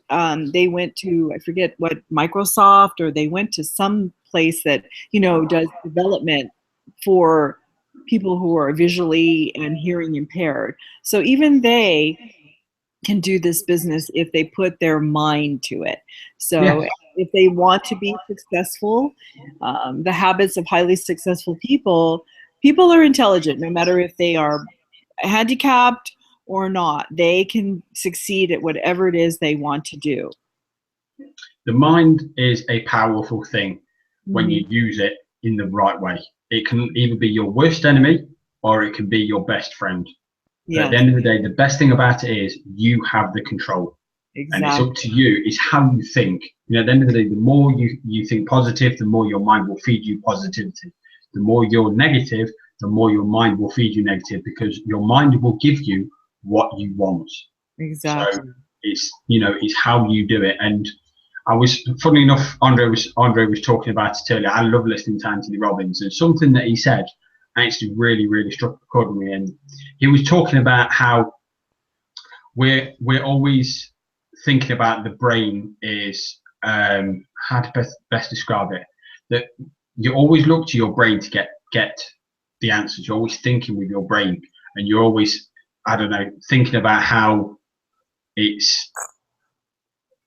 C: they went to, I forget what, Microsoft, or they went to some place that, you know, does development for people who are visually and hearing impaired. So even they can do this business if they put their mind to it. So if they want to be successful, the habits of highly successful people are intelligent, no matter if they are handicapped or not. They can succeed at whatever it is they want to do.
B: The mind is a powerful thing when you use it in the right way. It can either be your worst enemy or it can be your best friend. Yes. At the end of the day, the best thing about it is you have the control. Exactly. And it's up to you. It's how you think. You know, at the end of the day, the more you think positive, the more your mind will feed you positivity. The more you're negative, the more your mind will feed you negative, because your mind will give you what you want.
C: Exactly.
B: So it's, you know, it's how you do it. And I was, funny enough, Andre was talking about it earlier. I love listening to Anthony Robbins, and something that he said actually really struck a chord with me. And he was talking about how we're always thinking about the brain is how to best describe it, that you always look to your brain to get the answers. You're always thinking with your brain, and you're always, I don't know, thinking about how it's,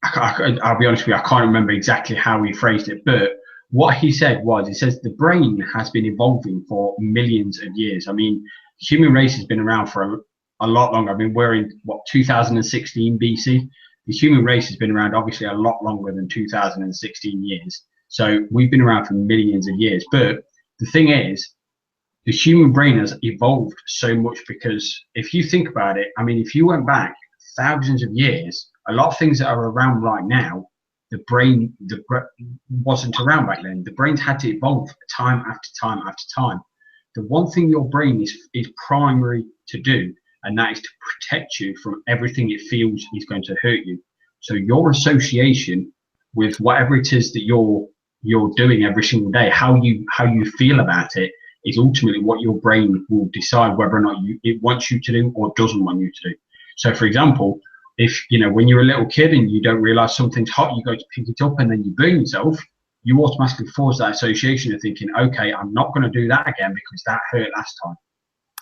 B: I'll be honest with you, I can't remember exactly how he phrased it, but what he said was, he says the brain has been evolving for millions of years. I mean, the human race has been around for a lot longer. I mean, we're in, 2016 BC? The human race has been around obviously a lot longer than 2016 years. So we've been around for millions of years. But the thing is, the human brain has evolved so much, because if you think about it, I mean, if you went back thousands of years, a lot of things that are around right now, the brain wasn't around back then. The brain's had to evolve time after time after time. The one thing your brain is primary to do, and that is to protect you from everything it feels is going to hurt you. So your association with whatever it is that you're doing every single day, how you feel about it, is ultimately what your brain will decide whether or not it wants you to do or doesn't want you to do. So, for example, if when you're a little kid and you don't realize something's hot, you go to pick it up and then you burn yourself, you automatically force that association of thinking, okay, I'm not going to do that again because that hurt last time.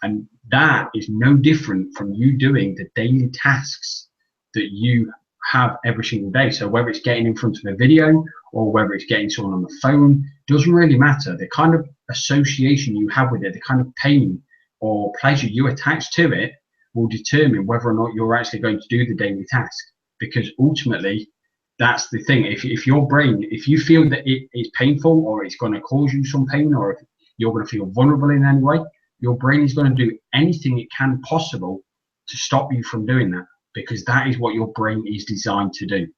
B: And that is no different from you doing the daily tasks that you have every single day. So whether it's getting in front of a video or whether it's getting someone on the phone, doesn't really matter. The kind of association you have with it, the kind of pain or pleasure you attach to it, will determine whether or not you're actually going to do the daily task. Because ultimately, that's the thing. If your brain, if you feel that it is painful or it's going to cause you some pain, or if you're going to feel vulnerable in any way, your brain is going to do anything it can possible to stop you from doing that, because that is what your brain is designed to do.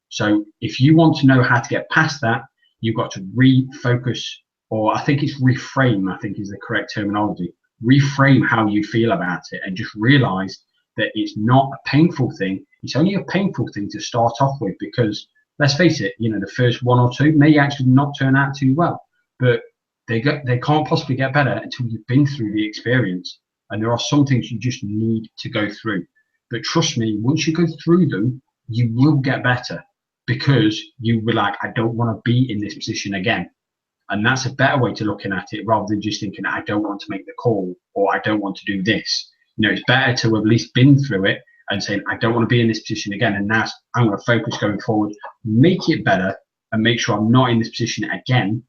B: So if you want to know how to get past that, you've got to refocus, or I think it's reframe, I think is the correct terminology. Reframe how you feel about it and just realize that it's not a painful thing. It's only a painful thing to start off with, because let's face it, the first one or two may actually not turn out too well, but they can't possibly get better until you've been through the experience. And there are some things you just need to go through. But trust me, once you go through them, you will get better, because you will like, I don't want to be in this position again. And that's a better way to looking at it, rather than just thinking, I don't want to make the call, or I don't want to do this. It's better to have at least been through it and saying, I don't want to be in this position again. And now I'm going to focus going forward, make it better, and make sure I'm not in this position again.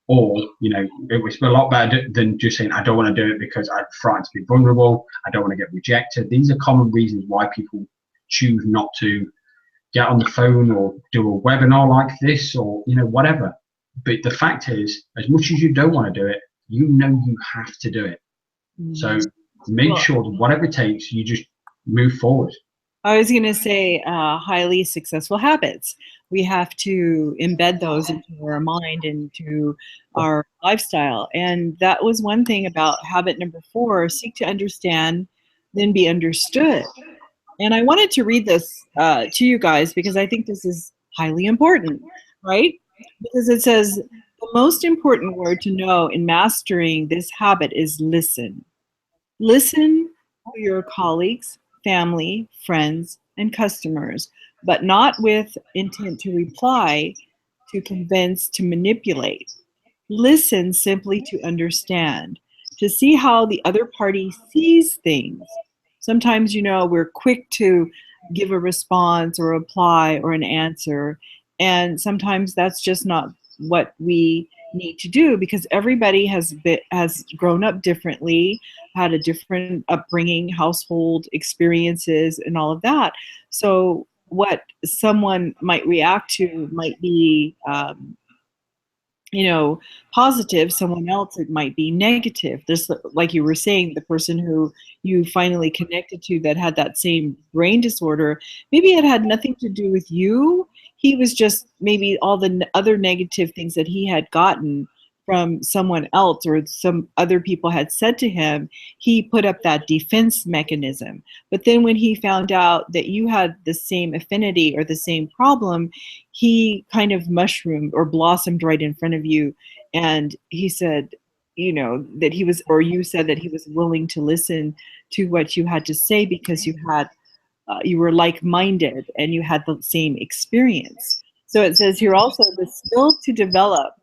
B: Or, it was a lot better than just saying, I don't want to do it because I'm frightened to be vulnerable. I don't want to get rejected. These are common reasons why people choose not to get on the phone or do a webinar like this, or, whatever. But the fact is, as much as you don't want to do it, you have to do it. So make sure that whatever it takes, you just move forward.
C: I was going to say highly successful habits. We have to embed those into our mind, into our lifestyle. And that was one thing about habit number 4, seek to understand, then be understood. And I wanted to read this to you guys, because I think this is highly important, right? Because it says, the most important word to know in mastering this habit is listen. Listen to your colleagues, family, friends, and customers, but not with intent to reply, to convince, to manipulate. Listen simply to understand, to see how the other party sees things. Sometimes, we're quick to give a response or reply or an answer, and sometimes that's just not what we need to do, because everybody has grown up differently, had a different upbringing, household experiences, and all of that. So what someone might react to might be positive. Someone else, it might be negative. Just like you were saying, the person who you finally connected to that had that same brain disorder, maybe it had nothing to do with you. He was just maybe all the other negative things that he had gotten from someone else or some other people had said to him, he put up that defense mechanism. But then when he found out that you had the same affinity or the same problem, he kind of mushroomed or blossomed right in front of you. And he said, that he was, or you said that he was willing to listen to what you had to say, because you were like-minded and you had the same experience. So it says here also, the skill to develop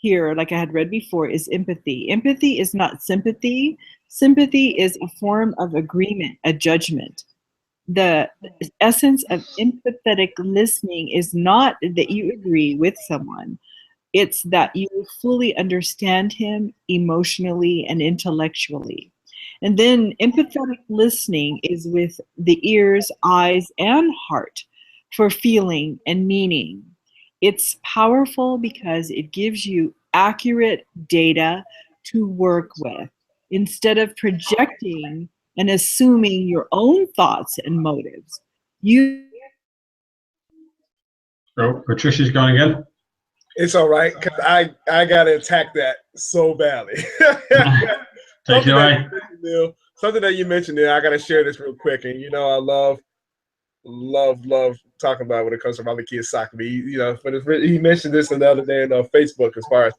C: here, like I had read before, is empathy. Empathy is not sympathy. Sympathy is a form of agreement, a judgment. The essence of empathetic listening is not that you agree with someone. It's that you fully understand him emotionally and intellectually. And then empathetic listening is with the ears, eyes, and heart for feeling and meaning. It's powerful because it gives you accurate data to work with, instead of projecting and assuming your own thoughts and motives.
B: Oh, Patricia's gone again.
A: It's all right, because I got to attack that so badly.
B: Take it away.
A: Something that you mentioned there, I got to share this real quick. And I love talking about when it comes to Robert Kiyosaki. He mentioned this the other day on Facebook as far as,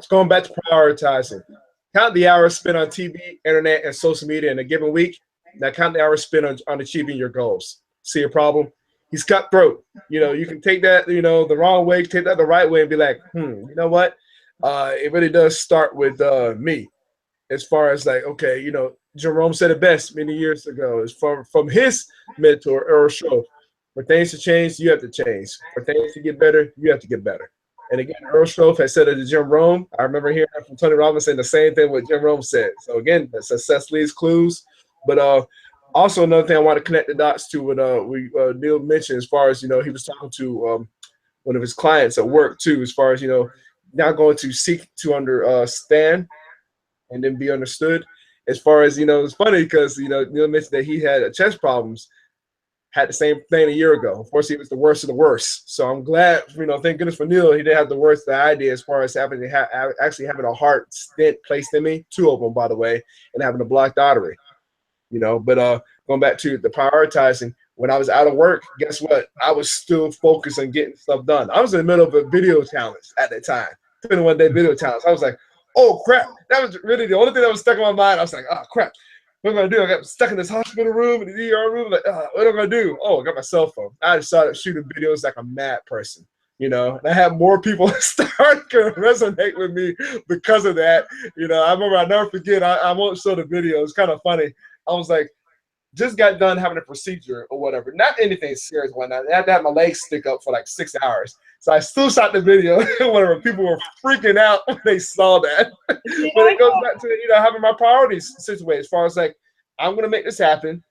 A: going back to prioritizing. Count the hours spent on TV, internet, and social media in a given week. Now count the hours spent on achieving your goals. See a problem? He's cutthroat. You can take that, the wrong way, take that the right way and be like, you know what? It really does start with me. As far as like, okay, Jerome said it best many years ago. Is from his mentor, Earl Shove. For things to change, you have to change. For things to get better, you have to get better. And again, Earl Shove has said it to Jim Rohn. I remember hearing from Tony Robbins saying the same thing what Jim Rohn said. So again, the success leaves clues. But also another thing I want to connect the dots to what Neil mentioned as far as, he was talking to one of his clients at work too, as far as, now going to seek to understand and then be understood. As far as, it's funny because, Neil mentioned that he had chest problems, had the same thing a year ago. Unfortunately, it was the worst of the worst. So I'm glad, thank goodness for Neil, he didn't have the worst that I did as far as actually having a heart stent placed in me, 2 of them, by the way, and having a blocked artery. But going back to the prioritizing, when I was out of work, guess what? I was still focused on getting stuff done. I was in the middle of a video challenge at that time, 21-day video challenge. I was like, oh crap, that was really the only thing that was stuck in my mind. I was like, oh crap, what am I gonna do? I got stuck in this hospital room, in the ER room, like, what am I gonna do? Oh, I got my cell phone. I just started shooting videos like a mad person, and I had more people start to resonate with me because of that. I remember, I'll never forget, I won't show the video, it's kind of funny. I was like, just got done having a procedure or whatever. Not anything serious or whatnot. I had to have my legs stick up for like 6 hours. So I still shot the video. Whatever, people were freaking out when they saw that. But it goes back to, having my priorities situated as far as like, I'm going to make this happen.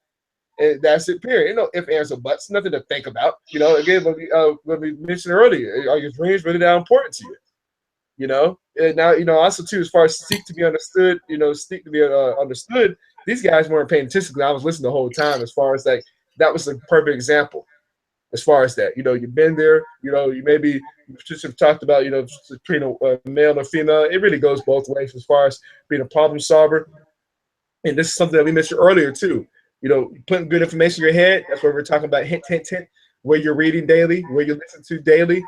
A: And that's it, period. If, ands, or buts, nothing to think about. Again, what we mentioned earlier, are your dreams really that important to you? And now, also too, as far as seek to be understood, seek to be understood, these guys weren't paying attention because I was listening the whole time. As far as like, that was a perfect example. As far as that, you've been there. You maybe just have talked about, between a male and female. It really goes both ways as far as being a problem solver. And this is something that we mentioned earlier too. Putting good information in your head. That's what we're talking about. Hint, hint, hint. Where you're reading daily, where you listen to daily,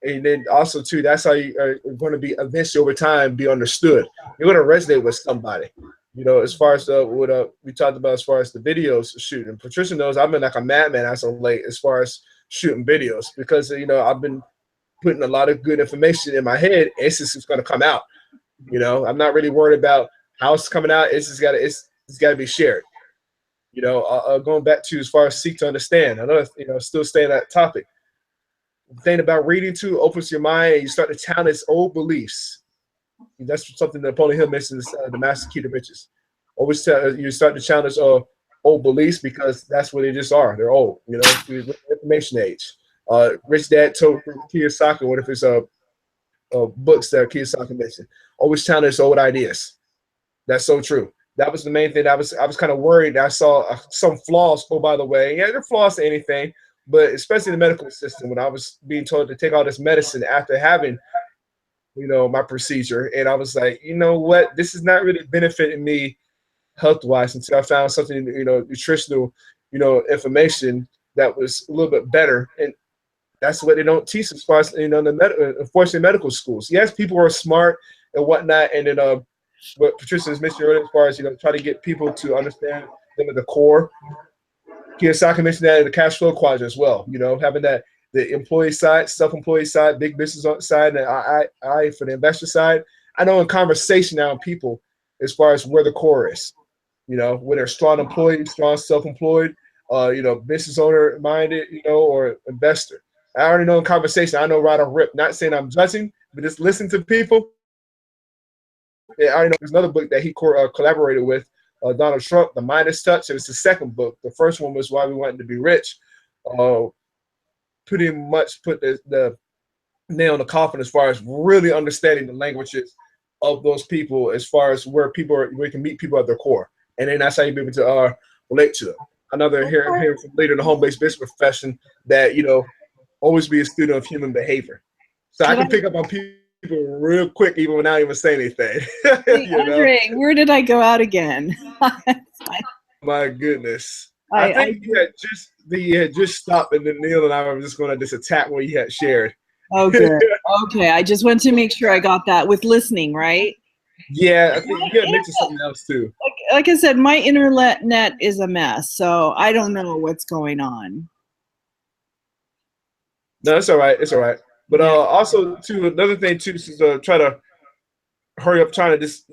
A: and then also too, that's how you are going to be eventually over time be understood. You're going to resonate with somebody. As far as what we talked about as far as the videos shooting. Patricia knows I've been like a madman as of late as far as shooting videos because, I've been putting a lot of good information in my head. It's just going to come out. I'm not really worried about how it's coming out. It's got to be shared. Going back to as far as seek to understand. I know, still staying that topic. The thing about reading too opens your mind and you start to challenge old beliefs. That's something that Napoleon Hill mentions, the Master Key to Riches. Always you start to challenge old beliefs because that's what they just are. They're old, the information age. Rich Dad told Kiyosaki, one of his books that Kiyosaki mentioned, always challenge old ideas. That's so true. That was the main thing. I was kind of worried. I saw some flaws. Oh, by the way, yeah, there are flaws to anything, but especially in the medical system when I was being told to take all this medicine after having my procedure. And I was like, you know what? This is not really benefiting me health-wise until I found something, nutritional, information that was a little bit better. And that's what they don't teach as far as, unfortunately, medical schools. Yes, people are smart and whatnot. And then what Patricia has mentioned earlier as far as, try to get people to understand them at the core. Kiyosaki mentioned that in the cash flow quadrant as well, having that, the employee side, self-employed side, big business side, and I for the investor side. I know in conversation now with people as far as where the core is, where they're strong employee, strong self-employed, business owner minded, or investor. I already know in conversation, I know right on rip, not saying I'm judging, but just listen to people. Yeah, I already know there's another book that he collaborated with Donald Trump, The Midas Touch. It was the second book. The first one was Why We Wanted to Be Rich. Pretty much put the nail in the coffin as far as really understanding the languages of those people as far as where you can meet people at their core. And then that's how you be able to relate to them. Another here from leader in the home-based business profession that, always be a student of human behavior. So I can pick up on people real quick even without even saying anything.
C: Hey, Andre, where did I go out again?
A: My goodness. I think you had just stopped, and then Neil and I were just going to just attack what you had shared.
C: Oh, good. Okay, I just wanted to make sure I got that with listening, right?
A: Yeah, I think you had mentioned something else too.
C: Like I said, my internet is a mess, so I don't know what's going on.
A: No, it's all right. It's all right. But
C: Yeah.
A: also, too, another thing too is to try to hurry up, trying to just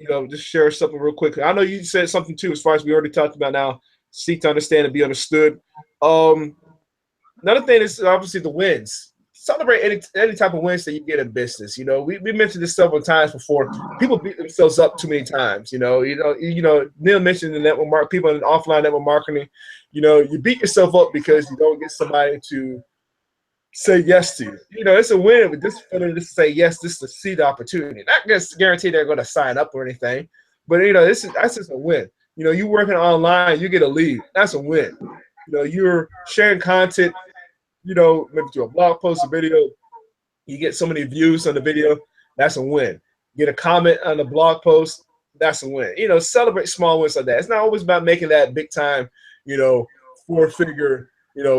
A: share something real quick. I know you said something too, as far as we already talked about now. Seek to understand and be understood. Another thing is obviously the wins. Celebrate any type of wins that you get in business. You know, we mentioned this several times before. People beat themselves up too many times. Neil mentioned the network people in offline network marketing. You know, you beat yourself up because you don't get somebody to say yes to you. You know, it's a win with this feeling to say yes, just to see the opportunity. Not just guarantee they're going to sign up or anything, but that's just a win. You know, you working online, you get a lead. That's a win. You know, you're sharing content. You know, maybe to a blog post, a video, you get so many views on the video. That's a win. Get a comment on the blog post. That's a win. You know, celebrate small wins like that. It's not always about making that big time, four-figure,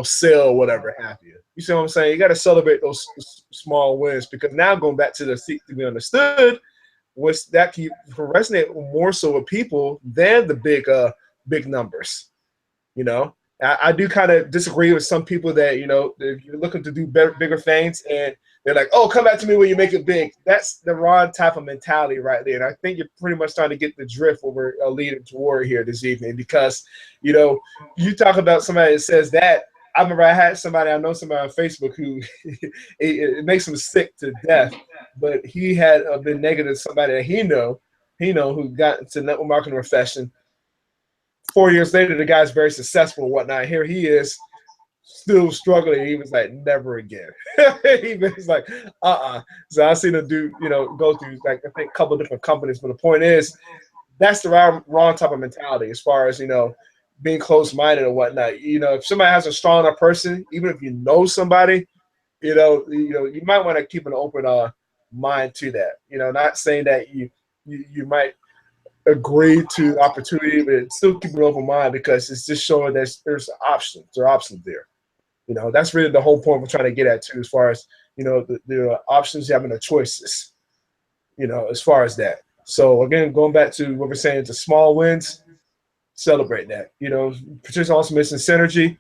A: sale, whatever have you. You see what I'm saying? You got to celebrate those small wins, because now going back to the seek to be understood, that can resonate more so with people than the big numbers. You know, I do kind of disagree with some people that, if you're looking to do bigger things and they're like, oh, come back to me when you make it big. That's the wrong type of mentality right there. And I think you're pretty much trying to get the drift what we're leading toward here this evening, because, you talk about somebody that says that. I remember I know somebody on Facebook who it makes him sick to death, but he had been negative to somebody that he know who got into network marketing profession. 4 years later, the guy's very successful and whatnot. Here he is, still struggling. He was like, never again. He was like, So I seen him go through, like, I think a couple of different companies. But the point is, that's the wrong type of mentality as far as, being close-minded and whatnot. If somebody has a strong enough person, even if you know somebody, you might want to keep an open mind to that. Not saying that you might agree to the opportunity, but still keep an open mind, because it's just showing that there's options. There are options there. That's really the whole point we're trying to get at too, as far as, the options, having the choices, as far as that. So again, going back to what we're saying, the small wins, celebrate that. Patricia also mentioned synergy.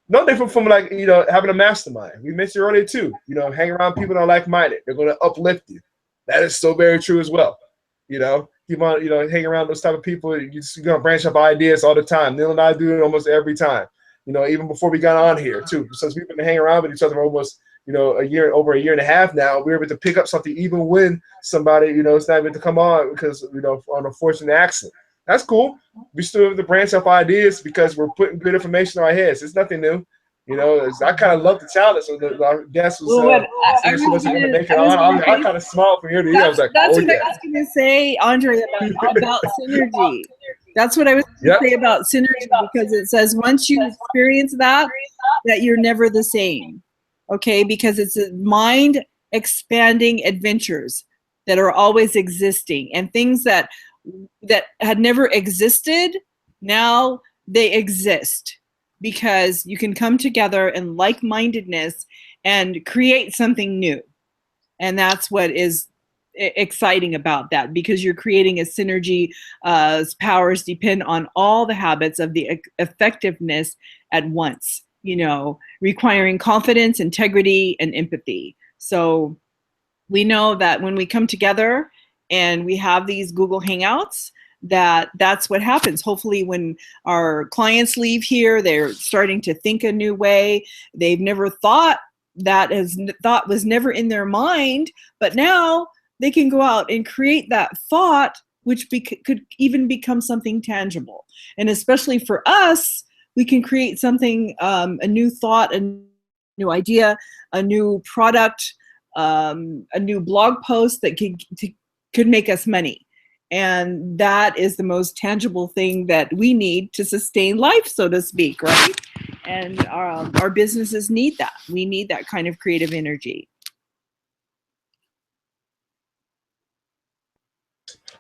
A: No different from, like, having a mastermind. We mentioned earlier too, hang around people that are like-minded. They're going to uplift you. That is so very true as well. Keep on, hang around those type of people. You're going to branch up ideas all the time. Neil and I do it almost every time. Even before we got on here too, since we've been hanging around with each other for almost, over a year and a half now, we're able to pick up something even when somebody, it's not able to come on because, on a fortunate accident. That's cool. We still have to branch up ideas because we're putting good information in our heads. It's nothing new. I kind of love the challenge. So our guest was, she wasn't going to make it on. I kind of smiled from here to here. I was like,
C: that's what I was going to say, Andre, about synergy. That's what I was going to say about synergy, because it says once you experience that you're never the same. Okay, because it's mind expanding adventures that are always existing, and things that had never existed, now they exist, because you can come together in like-mindedness and create something new. And that's what is exciting about that, because you're creating a synergy. Powers depend on all the habits of the effectiveness at once, requiring confidence, integrity, and empathy. So we know that when we come together and we have these Google Hangouts, that's what happens. Hopefully when our clients leave here, they're starting to think a new way. They've never thought thought was never in their mind, but now they can go out and create that thought, which could even become something tangible. And especially for us, we can create something, a new thought, a new idea, a new product, a new blog post that could make us money. And that is the most tangible thing that we need to sustain life, so to speak, right? And our businesses need that. We need that kind of creative energy.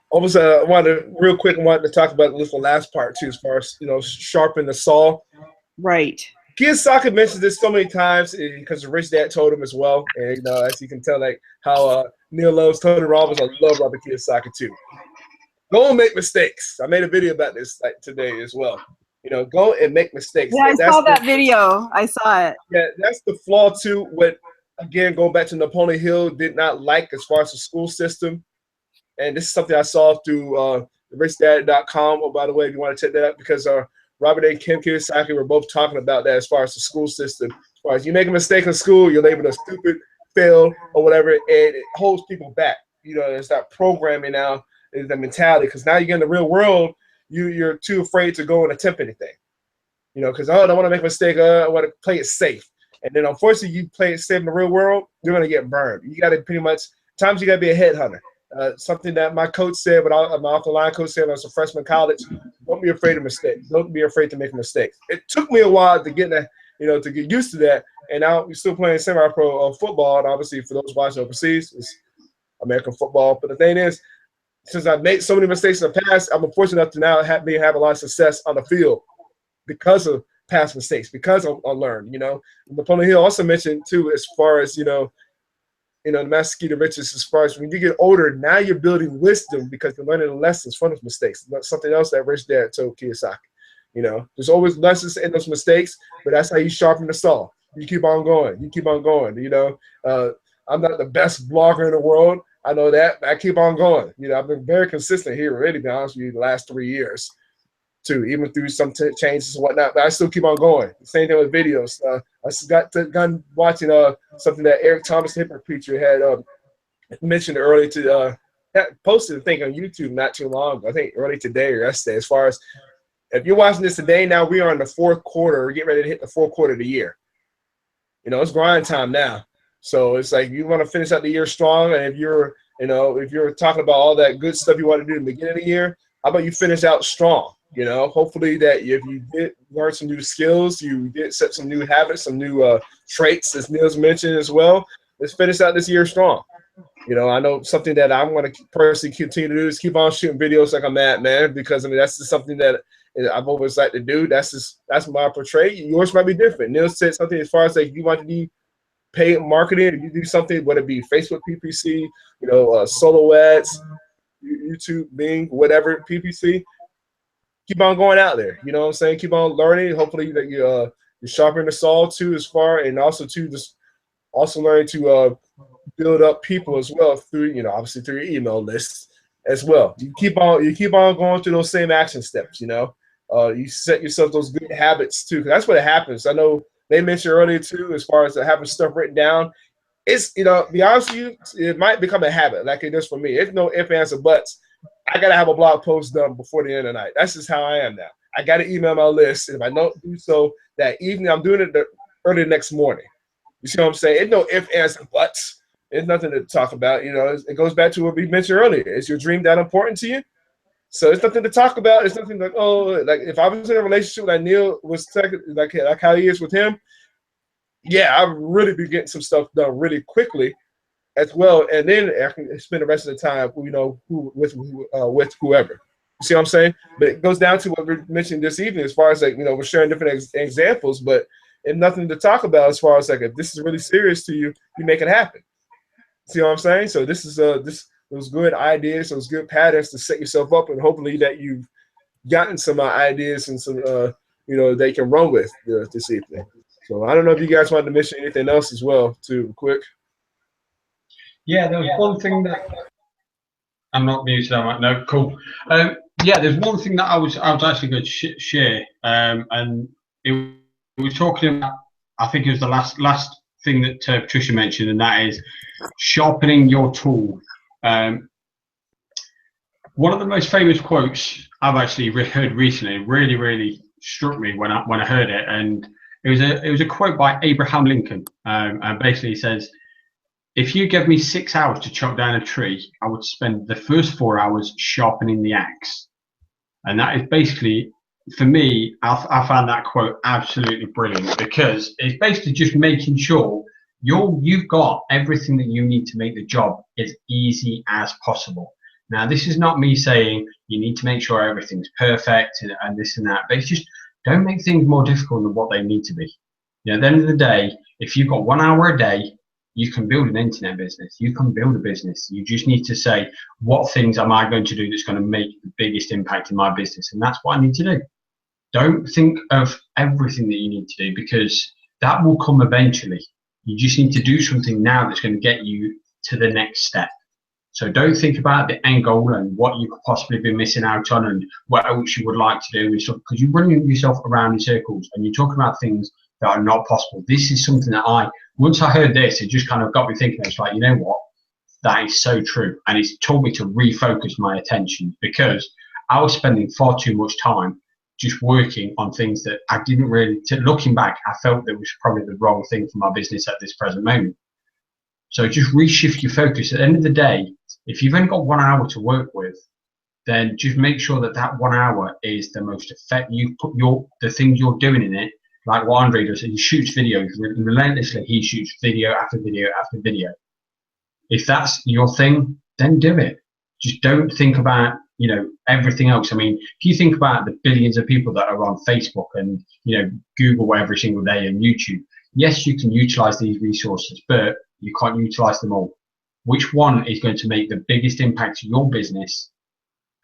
A: Almost, I wanted to talk about this last part too, as far as, sharpen the saw.
C: Right.
A: Kiyosaki mentions this so many times because Rich Dad told him as well. And, you know, as you can tell, like how Neil loves Tony Robbins, I love Robert Kiyosaki too. Go and make mistakes. I made a video about this like today as well. You know, go and make mistakes.
C: Yeah, I saw that video. I saw it.
A: Yeah, that's the flaw too. What, again, going back to Napoleon Hill did not like as far as the school system. And this is something I saw through richdad.com. Oh, by the way, if you want to check that out, because Robert and Kim Kiyosaki were both talking about that as far as the school system. As far as you make a mistake in school, you're labeled a stupid, fail, or whatever, and it holds people back. You know, it's that programming now, is the mentality, because now you get in the real world, you're too afraid to go and attempt anything. You know, because, oh, I don't want to make a mistake, I want to play it safe. And then, unfortunately, you play it safe in the real world, you're going to get burned. You got to pretty much, times you got to be a headhunter. Something that my coach said, my offline coach said when I was a freshman in college, don't be afraid of mistakes. Don't be afraid to make mistakes. It took me a while to get that, you know, to get used to that. And now we're still playing semi-pro football. And obviously, for those watching overseas, it's American football. But the thing is, since I've made so many mistakes in the past, I'm fortunate enough to now have a lot of success on the field because of past mistakes, because I learned, you know. Napoleon Hill also mentioned, too, as far as, you know, the master key to riches, as far as when you get older, now you're building wisdom because you're learning lessons from those mistakes. That's something else that Rich Dad told Kiyosaki. You know, there's always lessons in those mistakes, but that's how you sharpen the saw. You keep on going. You keep on going. You know, I'm not the best blogger in the world. I know that, but I keep on going. You know, I've been very consistent here, really, to be honest with you, the last 3 years, too, even through some changes and whatnot, but I still keep on going. The same thing with videos. I just got done watching something that Eric Thomas, the hip-hop preacher, had mentioned earlier to posted a thing on YouTube not too long ago, I think early today or yesterday, as far as if you're watching this today, now we are in the fourth quarter. We're getting ready to hit the fourth quarter of the year. You know, it's grind time now. So it's like you want to finish out the year strong, and if you're talking about all that good stuff you want to do in the beginning of the year, how about you finish out strong? You know, hopefully that if you did learn some new skills, you did set some new habits, some new traits, as Neil's mentioned as well. Let's finish out this year strong. You know, I know something that I'm going to personally continue to do is keep on shooting videos like I'm at, man, because I mean that's just something that I've always liked to do. That's my portray. Yours might be different. Neil said something as far as like you want to be paid marketing, if you do something, whether it be Facebook PPC, you know, solo ads, YouTube, Bing, whatever PPC. Keep on going out there. You know what I'm saying? Keep on learning. Hopefully that you sharpen the saw too, as far, and also too just also learning to build up people as well through, you know, obviously through your email lists as well. You keep on going through those same action steps. You know, you set yourself those good habits too, 'cause that's what happens. I know they mentioned earlier too, as far as having stuff written down. It's, you know, be honest with you, it might become a habit like it is for me. It's no ifs, ands, or buts. I gotta have a blog post done before the end of the night. That's just how I am now. I gotta email my list. If I don't do so that evening, I'm doing it early the next morning. You see what I'm saying? It's no ifs, ands, and buts. It's nothing to talk about. You know, it goes back to what we mentioned earlier. Is your dream that important to you? So it's nothing to talk about. It's nothing like, oh, like if I was in a relationship like Neil was like how he is with him, yeah, I would really be getting some stuff done really quickly as well, and then I can spend the rest of the time, you know, with whoever. You see what I'm saying? But it goes down to what we mentioned this evening, as far as like, you know, we're sharing different examples, but it's nothing to talk about as far as like if this is really serious to you, you make it happen. See what I'm saying? So this is those good ideas, those good patterns to set yourself up, and hopefully that you've gotten some ideas and some you know, they can run with this evening. So I don't know if you guys wanted to mention anything else as well, too, quick.
B: Yeah, there was one thing that I'm not muted. I'm like, no, cool. Yeah, there's one thing that I was actually going to share, and it was talking about. I think it was the last thing that Patricia mentioned, and that is sharpening your tool. One of the most famous quotes I've actually heard recently really struck me when I heard it, and it was a quote by Abraham Lincoln, and basically he says, if you gave me 6 hours to chop down a tree, I would spend the first 4 hours sharpening the axe. And that is basically, for me, I found that quote absolutely brilliant, because it's basically just making sure you've got everything that you need to make the job as easy as possible. Now, this is not me saying you need to make sure everything's perfect and this and that, but it's just Don't make things more difficult than what they need to be. You know, at the end of the day, if you've got 1 hour a day, you can build an internet business. You can build a business. You just need to say, what things am I going to do that's going to make the biggest impact in my business? And that's what I need to do. Don't think of everything that you need to do, because that will come eventually. You just need to do something now that's going to get you to the next step. So don't think about the end goal and what you could possibly be missing out on and what else you would like to do, because you're running yourself around in circles and you're talking about things that are not possible. This is something that once I heard this, it just kind of got me thinking. It's like, you know what? That is so true. And it's taught me to refocus my attention, because I was spending far too much time just working on things that I didn't really, looking back, I felt that was probably the wrong thing for my business at this present moment. So just reshift your focus. At the end of the day, if you've only got 1 hour to work with, then just make sure that that 1 hour is the most effective. You put the things you're doing in it, like what Andre does. He shoots videos relentlessly. He shoots video after video after video. If that's your thing, then do it. Just don't think about, you know, everything else. I mean, if you think about the billions of people that are on Facebook and, you know, Google every single day and YouTube, yes, you can utilize these resources, but you can't utilize them all. Which one is going to make the biggest impact to your business?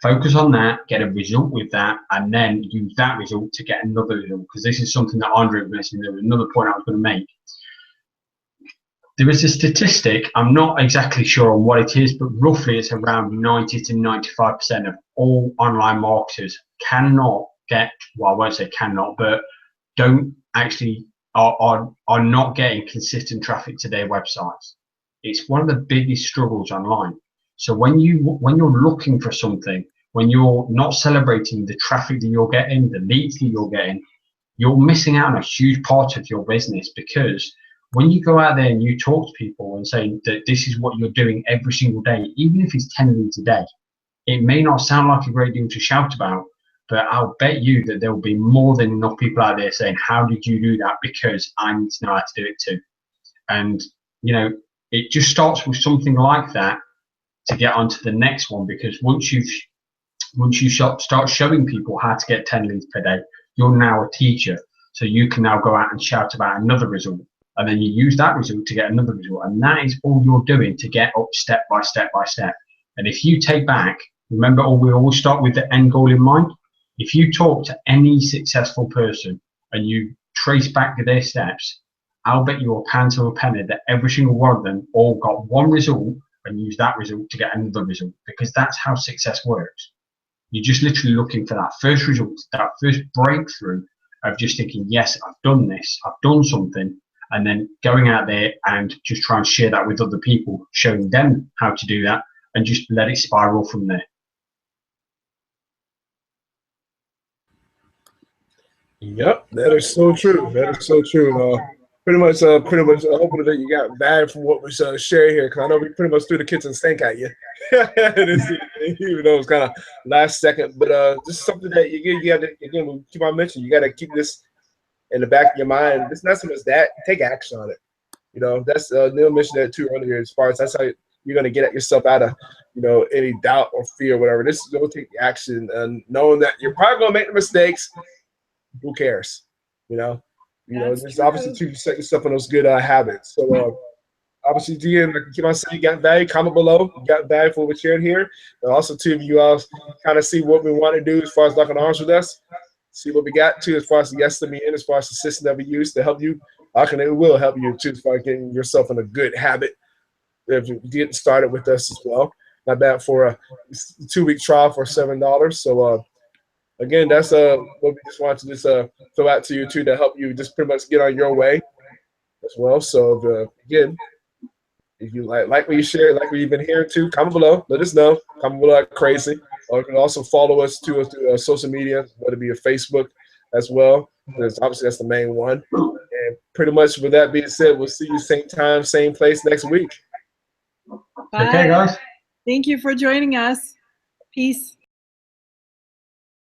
B: Focus on that, get a result with that, and then use that result to get another result. Because this is something that Andre was mentioning. There was another point I was going to make. There is a statistic, I'm not exactly sure on what it is, but roughly it's around 90 to 95% of all online marketers cannot get, well, I won't say cannot, but don't actually, are not getting consistent traffic to their websites. It's one of the biggest struggles online. So when you're looking for something, when you're not celebrating the traffic that you're getting, the leads that you're getting, you're missing out on a huge part of your business. Because when you go out there and you talk to people and say that this is what you're doing every single day, even if it's 10 leads a day, it may not sound like a great deal to shout about, but I'll bet you that there will be more than enough people out there saying, how did you do that? Because I need to know how to do it too. And, you know, it just starts with something like that to get onto the next one. Because once you start showing people how to get 10 leads per day, you're now a teacher. So you can now go out and shout about another result. And then you use that result to get another result. And that is all you're doing to get up step by step by step. And if you take back, remember, we always start with the end goal in mind. If you talk to any successful person and you trace back to their steps, I'll bet you a pound to a penny that every single one of them all got one result and use that result to get another result. Because that's how success works. You're just literally looking for that first result, that first breakthrough of just thinking, yes, I've done this, I've done something. And then going out there and just try and share that with other people, showing them how to do that, and just let it spiral from there.
A: Yep, that is so true. That is so true. Pretty much hoping that you got bad from what we shared here, because I know we pretty much threw the kitchen sink at you. Even though it was kind of last second, but this is something that you got to, again, we keep on mentioning, you got to keep this in the back of your mind. It's not so much that, take action on it. You know, that's Neil mentioned that too earlier, as far as that's how you're going to get yourself out of, you know, any doubt or fear or whatever. This is going to take action, and knowing that you're probably going to make the mistakes. Who cares? You know, it's obviously to set yourself on those good habits. So obviously, again, like I keep on saying, you got value, comment below. You got value for what we're sharing here. And also, too, if you all kind of see what we want to do as far as locking arms with us, see what we got too, as far as the yes to me in, as far as the system that we use to help you. It will help you too, as far as getting yourself in a good habit. If you get started with us as well, not bad for a 2-week trial for $7. So again, that's what we just wanted to just throw out to you too, to help you just pretty much get on your way as well. So again, if you like what you shared, like what you've been hearing too, comment below. Let us know. Comment below like crazy. Or you can also follow us too through social media, whether it be a Facebook as well. Because obviously that's the main one. And pretty much with that being said, we'll see you same time, same place next week.
C: Bye.
B: Okay, guys.
C: Thank you for joining us. Peace.